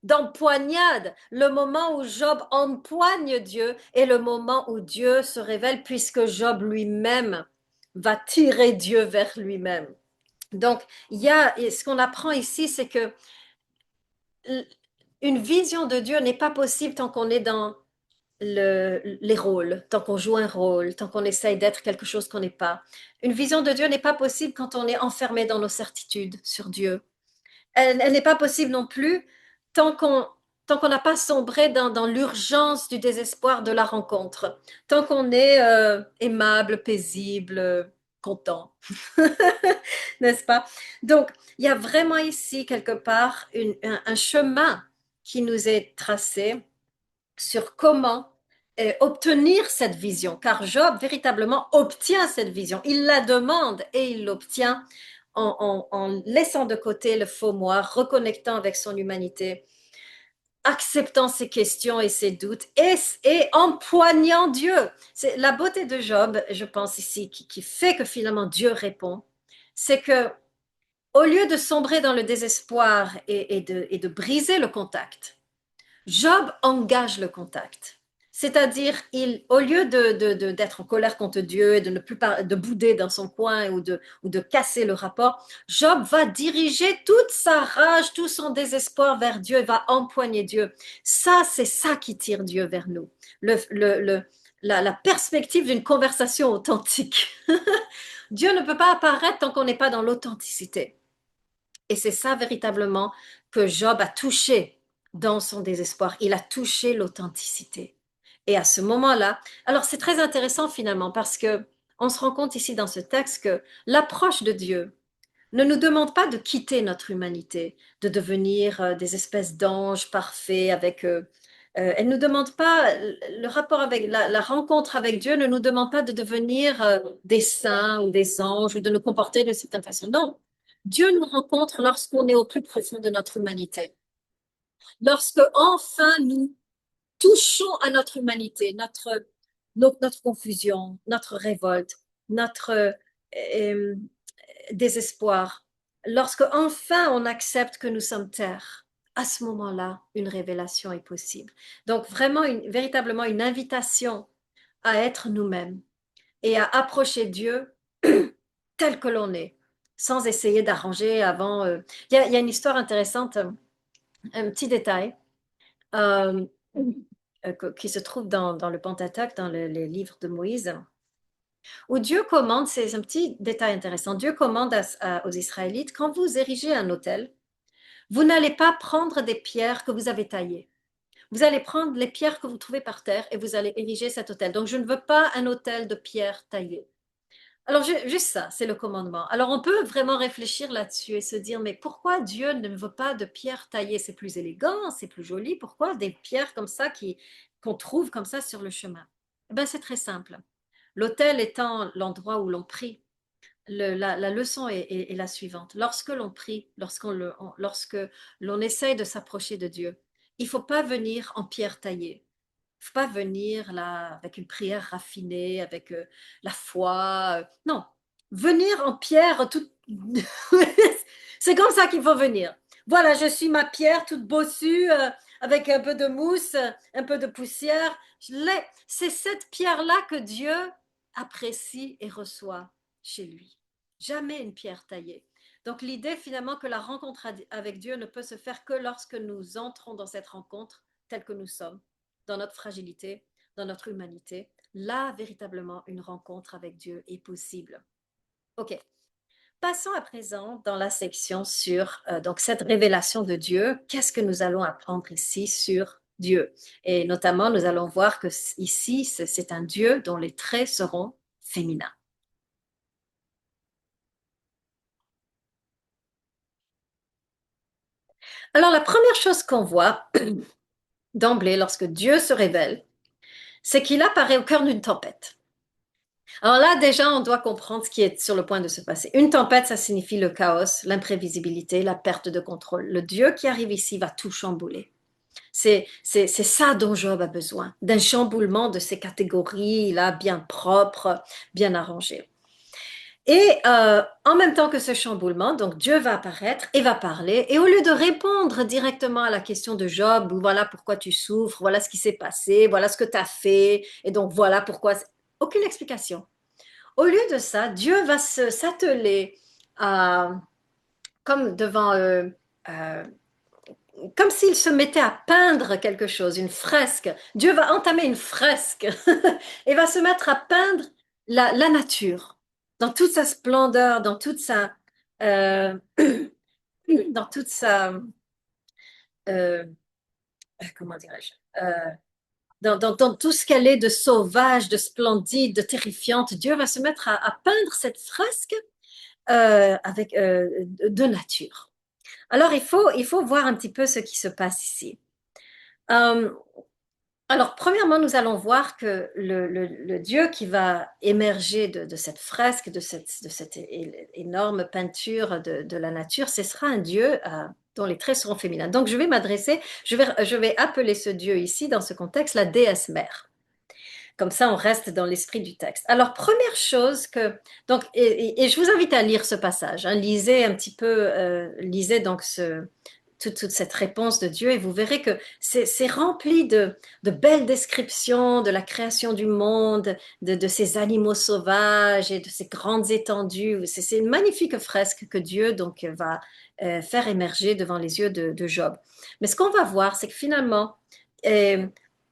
d'empoignade. Le moment où Job empoigne Dieu est le moment où Dieu se révèle, puisque Job lui-même va tirer Dieu vers lui-même. Donc, il y a, et ce qu'on apprend ici, c'est que une vision de Dieu n'est pas possible tant qu'on est dans les rôles, tant qu'on joue un rôle, tant qu'on essaye d'être quelque chose qu'on n'est pas. Une vision de Dieu n'est pas possible quand on est enfermé dans nos certitudes sur Dieu. Elle n'est pas possible non plus tant qu'on tant qu'on n'a pas sombré dans l'urgence du désespoir de la rencontre, tant qu'on est aimable, paisible, content, n'est-ce pas? Donc, il y a vraiment ici quelque part un chemin qui nous est tracé sur comment obtenir cette vision, car Job véritablement obtient cette vision. Il la demande et il l'obtient en laissant de côté le faux moi, reconnectant avec son humanité, acceptant ses questions et ses doutes et empoignant Dieu. C'est la beauté de Job, je pense ici, qui fait que finalement Dieu répond, c'est que au lieu de sombrer dans le désespoir et de briser le contact, Job engage le contact. C'est-à-dire, au lieu d'être en colère contre Dieu et de ne plus de bouder dans son coin ou de casser le rapport, Job va diriger toute sa rage, tout son désespoir vers Dieu, et va empoigner Dieu. Ça, c'est ça qui tire Dieu vers nous. La perspective d'une conversation authentique. Dieu ne peut pas apparaître tant qu'on n'est pas dans l'authenticité. Et c'est ça véritablement que Job a touché dans son désespoir. Il a touché l'authenticité. Et à ce moment-là, alors c'est très intéressant finalement parce que on se rend compte ici dans ce texte que l'approche de Dieu ne nous demande pas de quitter notre humanité, de devenir des espèces d'anges parfaits avec elle ne nous demande pas, le rapport avec la rencontre avec Dieu ne nous demande pas de devenir des saints ou des anges ou de nous comporter de certaine façon. Non, Dieu nous rencontre lorsqu'on est au plus profond de notre humanité. Lorsque enfin nous touchons à notre humanité, notre confusion, notre révolte, notre euh, désespoir. Lorsque enfin on accepte que nous sommes terre, à ce moment-là, une révélation est possible. Donc vraiment, véritablement une invitation à être nous-mêmes et à approcher Dieu tel que l'on est, sans essayer d'arranger avant. Il y a une histoire intéressante, un petit détail euh, qui se trouve dans le Pentateuque, dans les livres de Moïse, où Dieu commande, c'est un petit détail intéressant, Dieu commande aux Israélites, quand vous érigez un autel, vous n'allez pas prendre des pierres que vous avez taillées. Vous allez prendre les pierres que vous trouvez par terre et vous allez ériger cet autel. Donc, je ne veux pas un autel de pierres taillées. Alors, juste ça, c'est le commandement. Alors, on peut vraiment réfléchir là-dessus et se dire, mais pourquoi Dieu ne veut pas de pierres taillées? C'est plus élégant, c'est plus joli. Pourquoi des pierres comme ça qu'on trouve comme ça sur le chemin? Eh bien, c'est très simple. L'autel étant l'endroit où l'on prie, la leçon est la suivante. Lorsque l'on prie, lorsque l'on essaye de s'approcher de Dieu, il ne faut pas venir en pierre taillée. Il ne faut pas venir là avec une prière raffinée, avec la foi. Non, venir en pierre toute... C'est comme ça qu'il faut venir. Voilà, je suis ma pierre toute bossue, avec un peu de mousse, un peu de poussière. C'est cette pierre-là que Dieu apprécie et reçoit chez lui. Jamais une pierre taillée. Donc l'idée finalement que la rencontre avec Dieu ne peut se faire que lorsque nous entrons dans cette rencontre telle que nous sommes, dans notre fragilité, dans notre humanité. Là, véritablement, une rencontre avec Dieu est possible. OK. Passons à présent dans la section sur donc cette révélation de Dieu. Qu'est-ce que nous allons apprendre ici sur Dieu? Et notamment, nous allons voir que ici, c'est un Dieu dont les traits seront féminins. Alors, la première chose qu'on voit d'emblée lorsque Dieu se révèle, c'est qu'il apparaît au cœur d'une tempête. Alors là, déjà, on doit comprendre ce qui est sur le point de se passer. Une tempête, ça signifie le chaos, l'imprévisibilité, la perte de contrôle. Le Dieu qui arrive ici va tout chambouler. C'est ça dont Job a besoin, d'un chamboulement de ces catégories-là, bien propres, bien arrangées. Et en même temps que ce chamboulement, donc Dieu va apparaître et va parler. Et au lieu de répondre directement à la question de Job, voilà pourquoi tu souffres, voilà ce qui s'est passé, voilà ce que tu as fait, et donc voilà pourquoi... Aucune explication. Au lieu de ça, Dieu va s'atteler à, comme devant, euh, comme s'il se mettait à peindre quelque chose, une fresque. Dieu va entamer une fresque et va se mettre à peindre la nature dans toute sa splendeur, euh, dans toute sa, euh, comment dirais-je, dans tout ce qu'elle est de sauvage, de splendide, de terrifiante. Dieu va se mettre à peindre cette fresque avec de nature. Alors, il faut voir un petit peu ce qui se passe ici. Euh, alors, premièrement, nous allons voir que le Dieu qui va émerger de cette fresque, de cette énorme peinture de la nature, ce sera un Dieu dont les traits seront féminins. Donc, je vais appeler ce Dieu ici, dans ce contexte, la déesse mère. Comme ça, on reste dans l'esprit du texte. Alors, première chose donc, et je vous invite à lire ce passage. Hein, lisez un petit peu, lisez donc toute cette réponse de Dieu et vous verrez que c'est rempli de belles descriptions de la création du monde, de ces animaux sauvages et de ces grandes étendues. C'est une magnifique fresque que Dieu donc va faire émerger devant les yeux de Job. Mais ce qu'on va voir, c'est que finalement, euh,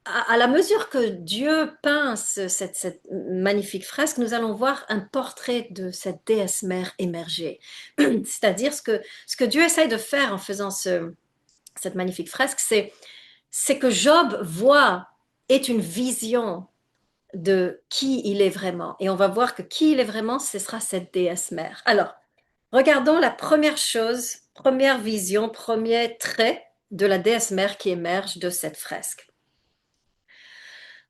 à la mesure que Dieu peint cette magnifique fresque, nous allons voir un portrait de cette déesse mère émerger. C'est-à-dire ce que Dieu essaye de faire en faisant cette magnifique fresque, c'est que Job voit, est une vision de qui il est vraiment. Et on va voir que qui il est vraiment, ce sera cette déesse mère. Alors, regardons la première chose, première vision, premier trait de la déesse mère qui émerge de cette fresque.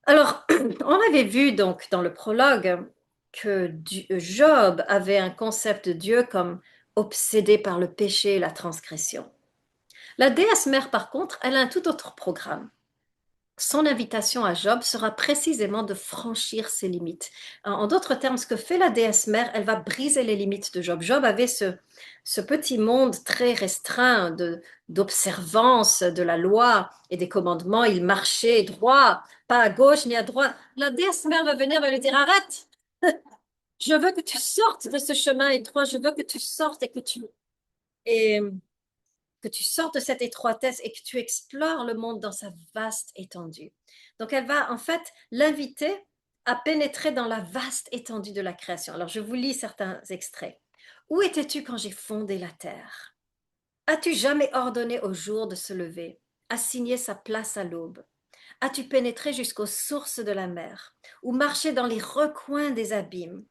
Alors, on avait vu donc dans le prologue que Job avait un concept de Dieu comme obsédé par le péché et la transgression. La déesse mère, par contre, elle a un tout autre programme. Son invitation à Job sera précisément de franchir ses limites. En d'autres termes, ce que fait la déesse mère, elle va briser les limites de Job. Job avait ce petit monde très restreint d'observance de la loi et des commandements. Il marchait droit, pas à gauche ni à droite. La déesse mère va venir, va lui dire, arrête, je veux que tu sortes de ce chemin étroit, je veux que tu sortes et que tu sortes de cette étroitesse et que tu explores le monde dans sa vaste étendue. Donc elle va en fait l'inviter à pénétrer dans la vaste étendue de la création. Alors je vous lis certains extraits. Où étais-tu quand j'ai fondé la terre? As-tu jamais ordonné au jour de se lever, assigné sa place à l'aube? As-tu pénétré jusqu'aux sources de la mer, ou marché dans les recoins des abîmes?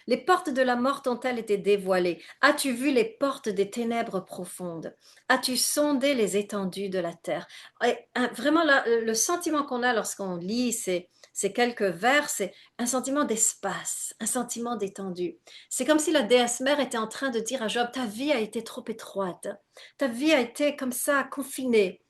Les portes de la mort ont-elles été dévoilées? As-tu vu les portes des ténèbres profondes? As-tu sondé les étendues de la terre? Et, vraiment, là, le sentiment qu'on a lorsqu'on lit ces quelques vers, c'est un sentiment d'espace, un sentiment d'étendue. C'est comme si la déesse mère était en train de dire à Job, ta vie a été trop étroite, ta vie a été comme ça, confinée.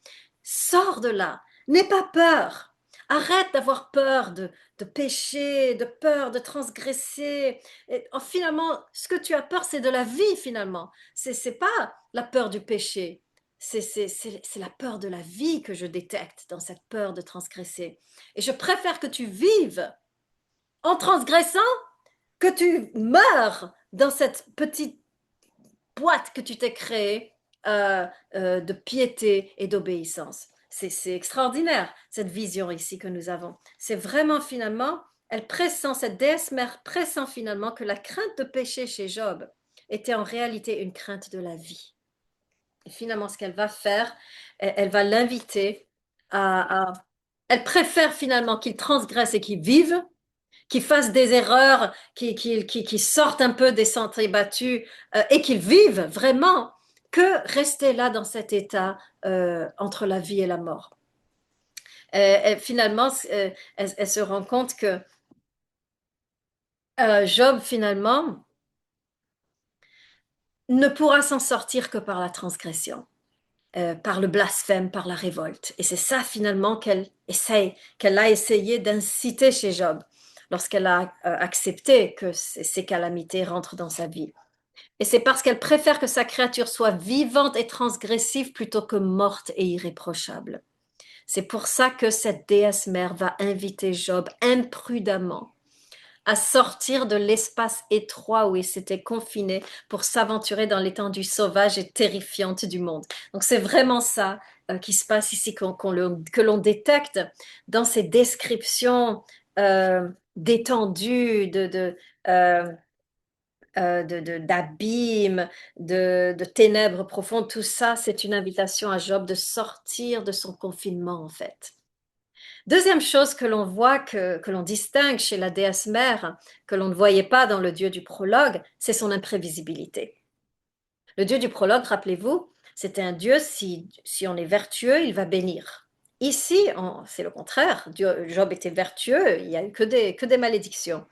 Sors de là, n'aie pas peur. Arrête d'avoir peur de pécher, de peur de transgresser. Et, finalement, ce que tu as peur, c'est de la vie, finalement. C'est pas la peur du péché. C'est la peur de la vie que je détecte dans cette peur de transgresser. Et je préfère que tu vives en transgressant que tu meurs dans cette petite boîte que tu t'es créée de piété et d'obéissance. C'est extraordinaire, cette vision ici que nous avons. C'est vraiment finalement, elle pressent, cette déesse mère pressent finalement que la crainte de péché chez Job était en réalité une crainte de la vie. Et finalement, ce qu'elle va faire, elle va l'inviter elle préfère finalement qu'il transgresse et qu'il vive, qu'il fasse des erreurs, qu'il sorte un peu des sentiers battus et qu'il vive vraiment, que rester là dans cet état entre la vie et la mort. Finalement, elle se rend compte que Job, finalement, ne pourra s'en sortir que par la transgression, par le blasphème, par la révolte. Et c'est ça, finalement, qu'elle a essayé d'inciter chez Job lorsqu'elle a accepté que ces calamités rentrent dans sa vie. Et c'est parce qu'elle préfère que sa créature soit vivante et transgressive plutôt que morte et irréprochable. C'est pour ça que cette déesse mère va inviter Job imprudemment à sortir de l'espace étroit où il s'était confiné pour s'aventurer dans l'étendue sauvage et terrifiante du monde. Donc c'est vraiment ça qui se passe ici, que l'on détecte dans ces descriptions d'étendue, euh, d'abîmes, de ténèbres profondes, tout ça, c'est une invitation à Job de sortir de son confinement, en fait. Deuxième chose que l'on voit, que l'on distingue chez la déesse mère, que l'on ne voyait pas dans le dieu du prologue, c'est son imprévisibilité. Le dieu du prologue, rappelez-vous, c'était un dieu, si on est vertueux, il va bénir. Ici, c'est le contraire. Job était vertueux, il n'y a eu que des malédictions.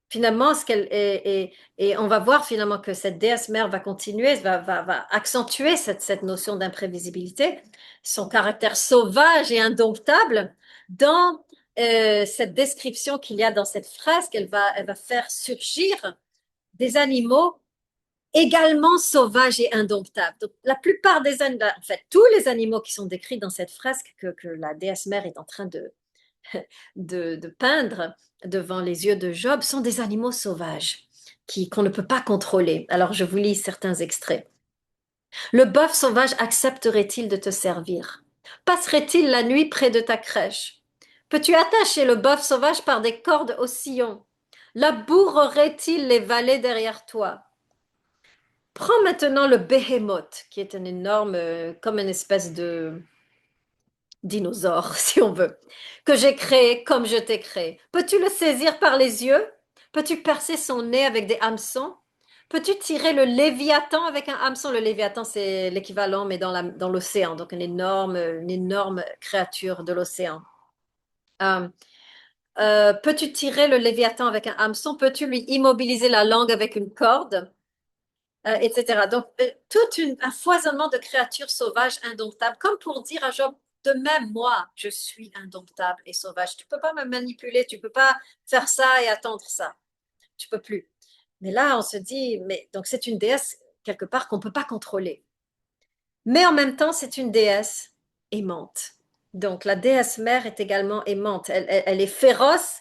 Finalement, et on va voir finalement que cette déesse mère va continuer, va accentuer cette notion d'imprévisibilité, son caractère sauvage et indomptable dans cette description qu'il y a dans cette phrase qu'elle va faire surgir des animaux également sauvage et indomptable. Donc, la plupart des animaux, en fait, tous les animaux qui sont décrits dans cette fresque que la déesse mère est en train de peindre devant les yeux de Job sont des animaux sauvages qu'on ne peut pas contrôler. Alors, je vous lis certains extraits. Le bœuf sauvage accepterait-il de te servir? Passerait-il la nuit près de ta crèche? Peux-tu attacher le bœuf sauvage par des cordes au sillon? Labourerait-il les vallées derrière toi? Prends maintenant le behemoth, qui est un énorme, comme une espèce de dinosaure, si on veut, que j'ai créé comme je t'ai créé. Peux-tu le saisir par les yeux? Peux-tu percer son nez avec des hameçons? Peux-tu tirer le léviathan avec un hameçon? Le léviathan, c'est l'équivalent, mais dans l'océan, donc une énorme créature de l'océan. Euh, peux-tu tirer le léviathan avec un hameçon? Peux-tu lui immobiliser la langue avec une corde? Etc. Donc, un foisonnement de créatures sauvages indomptables, comme pour dire à Job, de même, moi, je suis indomptable et sauvage. Tu peux pas me manipuler, tu peux pas faire ça et attendre ça. Tu peux plus. Mais là, on se dit, mais donc c'est une déesse quelque part qu'on peut pas contrôler. Mais en même temps, c'est une déesse aimante. Donc, la déesse mère est également aimante. Elle est féroce,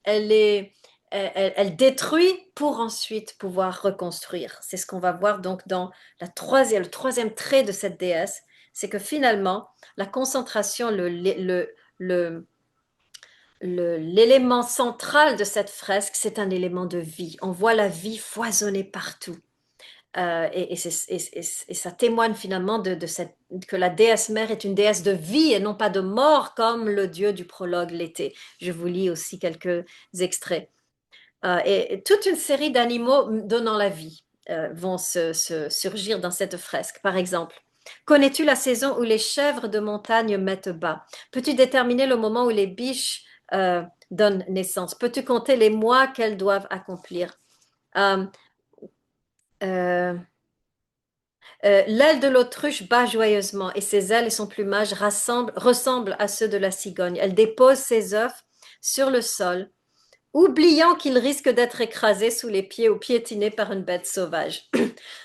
elle détruit pour ensuite pouvoir reconstruire. C'est ce qu'on va voir donc dans le troisième trait de cette déesse, c'est que finalement, la concentration, le- l'élément central de cette fresque, c'est un élément de vie. On voit la vie foisonner partout. Et ça témoigne finalement que la déesse mère est une déesse de vie et non pas de mort comme le dieu du prologue l'était. Je vous lis aussi quelques extraits. Et toute une série d'animaux donnant la vie vont surgir dans cette fresque. Par exemple, connais-tu la saison où les chèvres de montagne mettent bas? Peux-tu déterminer le moment où les biches donnent naissance? Peux-tu compter les mois qu'elles doivent accomplir? Euh, euh, L'aile de l'autruche bat joyeusement et ses ailes et son plumage ressemblent à ceux de la cigogne. Elle dépose ses œufs sur le sol, oubliant qu'il risque d'être écrasé sous les pieds ou piétiné par une bête sauvage.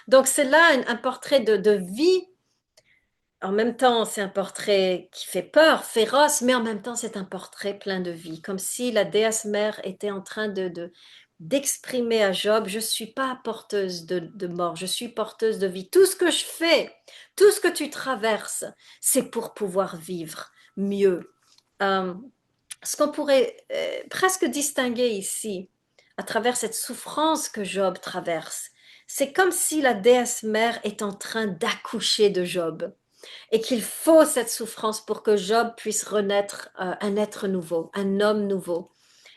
Donc c'est là un portrait de vie. En même temps, c'est un portrait qui fait peur, féroce, mais en même temps, c'est un portrait plein de vie, comme si la déesse mère était en train d'exprimer à Job, je ne suis pas porteuse de mort, je suis porteuse de vie. Tout ce que je fais, tout ce que tu traverses, c'est pour pouvoir vivre mieux. Euh, Ce qu'on pourrait presque distinguer ici, à travers cette souffrance que Job traverse, c'est comme si la déesse mère est en train d'accoucher de Job et qu'il faut cette souffrance pour que Job puisse renaître un être nouveau, un homme nouveau.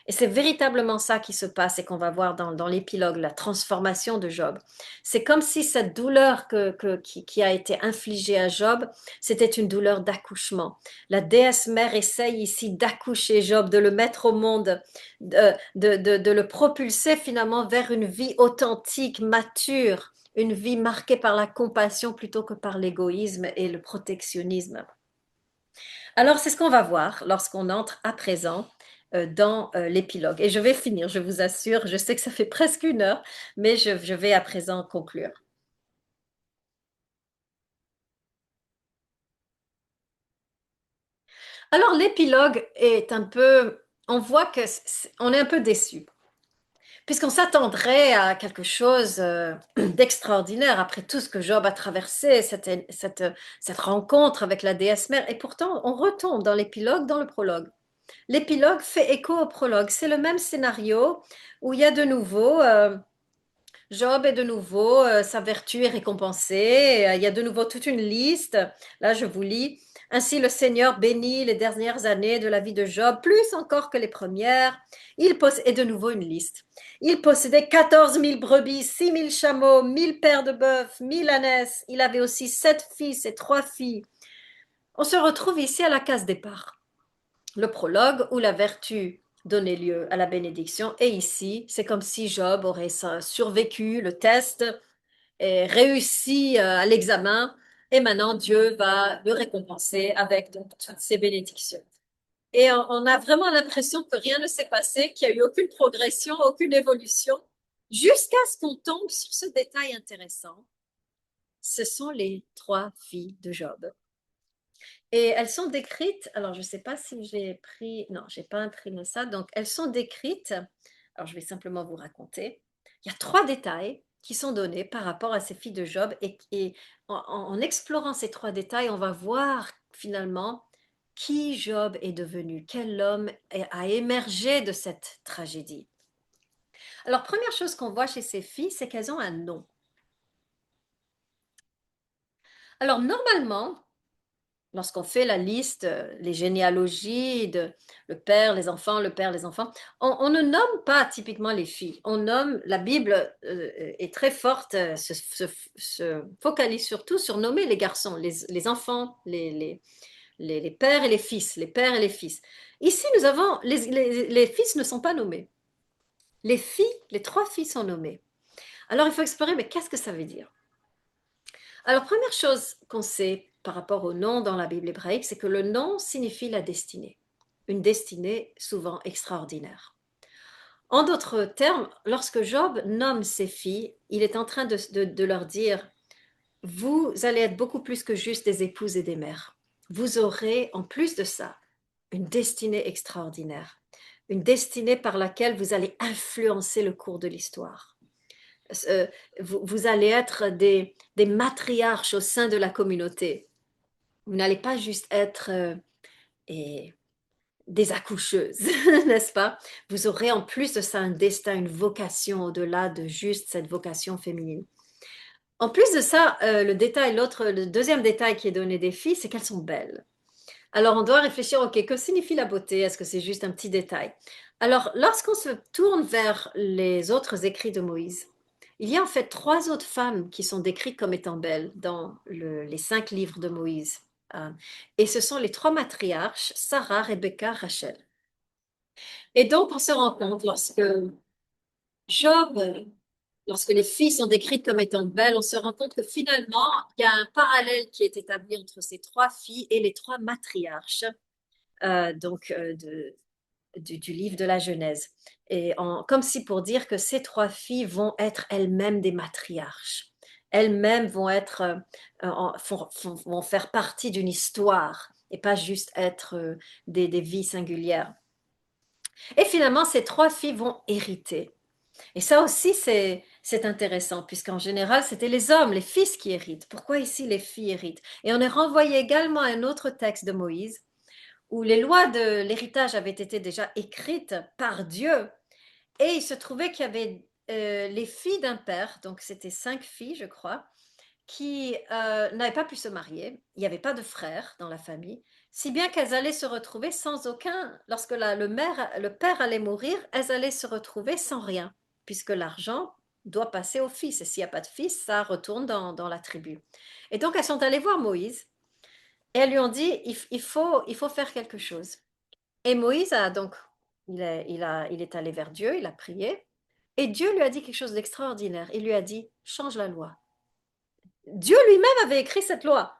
Et c'est véritablement ça qui se passe et qu'on va voir dans l'épilogue, la transformation de Job. C'est comme si cette douleur qui a été infligée à Job, c'était une douleur d'accouchement. La déesse mère essaye ici d'accoucher Job, de le mettre au monde, de le propulser finalement vers une vie authentique, mature, une vie marquée par la compassion plutôt que par l'égoïsme et le protectionnisme. Alors, c'est ce qu'on va voir lorsqu'on entre à présent dans l'épilogue. Et je vais finir, je vous assure, je sais que ça fait presque une heure, mais je vais à présent conclure. Alors, l'épilogue est un peu, on voit que on est un peu déçu, puisqu'on s'attendrait à quelque chose d'extraordinaire après tout ce que Job a traversé, cette rencontre avec la déesse mère, et pourtant on retombe dans l'épilogue, dans le prologue. L'épilogue fait écho au prologue. C'est le même scénario où il y a de nouveau Job est de nouveau, sa vertu est récompensée. Il y a de nouveau toute une liste. Là, je vous lis. Ainsi, le Seigneur bénit les dernières années de la vie de Job, plus encore que les premières. Et de nouveau une liste. Il possédait 14 000 brebis, 6 000 chameaux, 1 000 paires de bœufs, 1 000 ânesses. Il avait aussi 7 fils et 3 filles. On se retrouve ici à la case départ, le prologue où la vertu donnait lieu à la bénédiction. Et ici, c'est comme si Job aurait survécu le test et réussi à l'examen. Et maintenant, Dieu va le récompenser avec donc, toutes ses bénédictions. Et on a vraiment l'impression que rien ne s'est passé, qu'il n'y a eu aucune progression, aucune évolution. jusqu'à ce qu'on tombe sur ce détail intéressant. Ce sont les trois filles de Job. Et elles sont décrites, alors je ne sais pas si j'ai pris, non, je n'ai pas imprimé ça, donc elles sont décrites, alors je vais simplement vous raconter. Il y a trois détails qui sont donnés par rapport à ces filles de Job et en explorant ces trois détails, on va voir finalement qui Job est devenu, quel homme a émergé de cette tragédie. Alors première chose qu'on voit chez ces filles, c'est qu'elles ont un nom. Alors normalement, lorsqu'on fait la liste, les généalogies de le père, les enfants, le père, les enfants, on ne nomme pas typiquement les filles. On nomme, la Bible est très forte, se focalise surtout sur nommer les garçons, les enfants, les pères et les fils, les pères et les fils. Ici, nous avons, les fils ne sont pas nommés. Les filles, les trois filles sont nommées. Alors, il faut explorer, mais qu'est-ce que ça veut dire? Alors, première chose qu'on sait par rapport au nom dans la Bible hébraïque, c'est que le nom signifie la destinée, une destinée souvent extraordinaire. En d'autres termes, lorsque Job nomme ses filles, il est en train de leur dire, vous allez être beaucoup plus que juste des épouses et des mères. Vous aurez, en plus de ça, une destinée extraordinaire, une destinée par laquelle vous allez influencer le cours de l'histoire. Vous allez être des matriarches au sein de la communauté. Vous n'allez pas juste être et des accoucheuses, n'est-ce pas? Vous aurez en plus de ça un destin, une vocation au-delà de juste cette vocation féminine. En plus de ça, le deuxième détail qui est donné des filles, c'est qu'elles sont belles. Alors on doit réfléchir, ok, que signifie la beauté? Est-ce que c'est juste un petit détail? Alors lorsqu'on se tourne vers les autres écrits de Moïse, il y a en fait trois autres femmes qui sont décrites comme étant belles dans les cinq livres de Moïse. Euh, et ce sont les trois matriarches, Sarah, Rebecca, Rachel. Et donc on se rend compte Job, lorsque les filles sont décrites comme étant belles, on se rend compte que finalement, il y a un parallèle qui est établi entre ces trois filles et les trois matriarches du livre de la Genèse. Comme si pour dire que ces trois filles vont être elles-mêmes des matriarches. Elles-mêmes vont être, vont faire partie d'une histoire et pas juste être des vies singulières. Et finalement, ces trois filles vont hériter. Et ça aussi, c'est intéressant, puisqu'en général, c'était les hommes, les fils qui héritent. Pourquoi ici les filles héritent? Et on est renvoyé également à un autre texte de Moïse, où les lois de l'héritage avaient été déjà écrites par Dieu. Et il se trouvait qu'il y avait les filles d'un père, donc c'était cinq filles, je crois, qui n'avaient pas pu se marier. Il n'y avait pas de frères dans la famille, si bien qu'elles allaient se retrouver sans aucun, lorsque le père allait mourir, elles allaient se retrouver sans rien, puisque l'argent doit passer au fils. Et s'il n'y a pas de fils, ça retourne dans la tribu. Et donc elles sont allées voir Moïse et elles lui ont dit, il faut faire quelque chose. Et Moïse a donc, il est allé vers Dieu, il a prié, et Dieu lui a dit quelque chose d'extraordinaire. Il lui a dit, change la loi. Dieu lui-même avait écrit cette loi.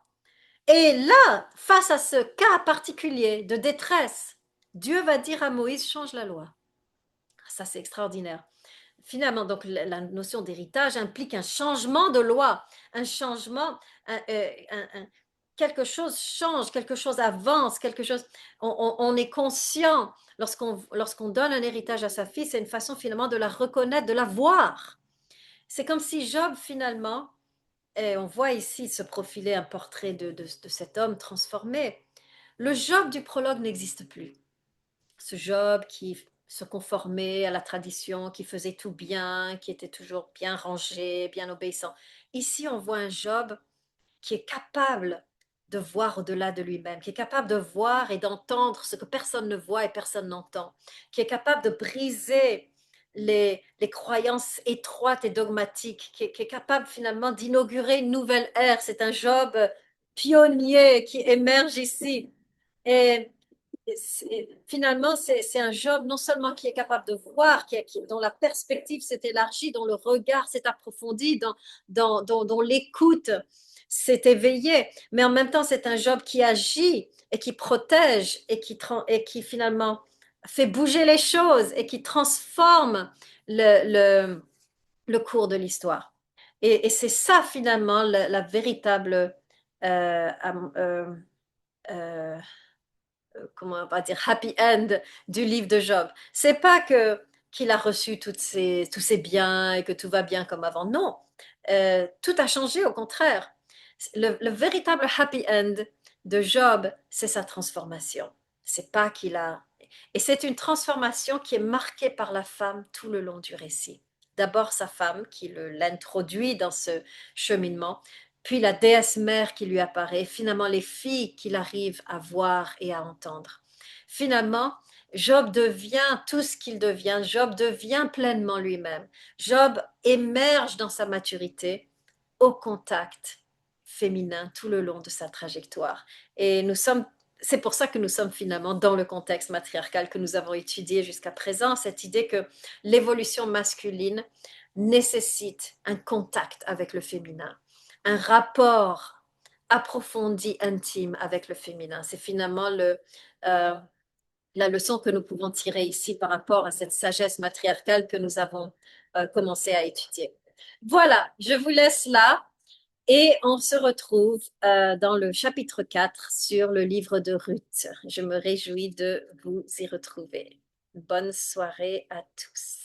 Et là, face à ce cas particulier de détresse, Dieu va dire à Moïse, change la loi. Ça, c'est extraordinaire. Finalement, donc, la notion d'héritage implique un changement de loi, un changement, quelque chose change, quelque chose avance, quelque chose. On est conscient lorsqu'on donne un héritage à sa fille, c'est une façon finalement de la reconnaître, de la voir. C'est comme si Job finalement, et on voit ici se profiler un portrait de cet homme transformé. Le Job du prologue n'existe plus. Ce Job qui se conformait à la tradition, qui faisait tout bien, qui était toujours bien rangé, bien obéissant. Ici, on voit un Job qui est capable de voir au-delà de lui-même, qui est capable de voir et d'entendre ce que personne ne voit et personne n'entend, qui est capable de briser les croyances étroites et dogmatiques, qui est capable finalement d'inaugurer une nouvelle ère. C'est un Job pionnier qui émerge ici. Et finalement, c'est un Job non seulement qui est capable de voir, dont la perspective s'est élargie, dont le regard s'est approfondi, dont l'écoute s'est éveillée, mais en même temps, c'est un Job qui agit et qui protège et qui finalement fait bouger les choses et qui transforme le, le cours de l'histoire. Et c'est ça finalement la véritable, am- euh, comment on va dire, happy end du livre de Job. C'est pas que qu'il a reçu tous ses biens et que tout va bien comme avant. Non, tout a changé au contraire. Le véritable happy end de Job, c'est sa transformation. C'est pas qu'il a... Et c'est une transformation qui est marquée par la femme tout le long du récit. D'abord sa femme qui l'introduit dans ce cheminement, puis la déesse mère qui lui apparaît, finalement les filles qu'il arrive à voir et à entendre. Finalement, Job devient tout ce qu'il devient, Job devient pleinement lui-même. Job émerge dans sa maturité au contact féminin tout le long de sa trajectoire. Et c'est pour ça que nous sommes finalement dans le contexte matriarcal que nous avons étudié jusqu'à présent, cette idée que l'évolution masculine nécessite un contact avec le féminin, un rapport approfondi, intime avec le féminin. C'est finalement euh, la leçon que nous pouvons tirer ici par rapport à cette sagesse matriarcale que nous avons commencé à étudier. Voilà, je vous laisse là et on se retrouve dans le chapitre 4 sur le livre de Ruth. Je me réjouis de vous y retrouver. Bonne soirée à tous.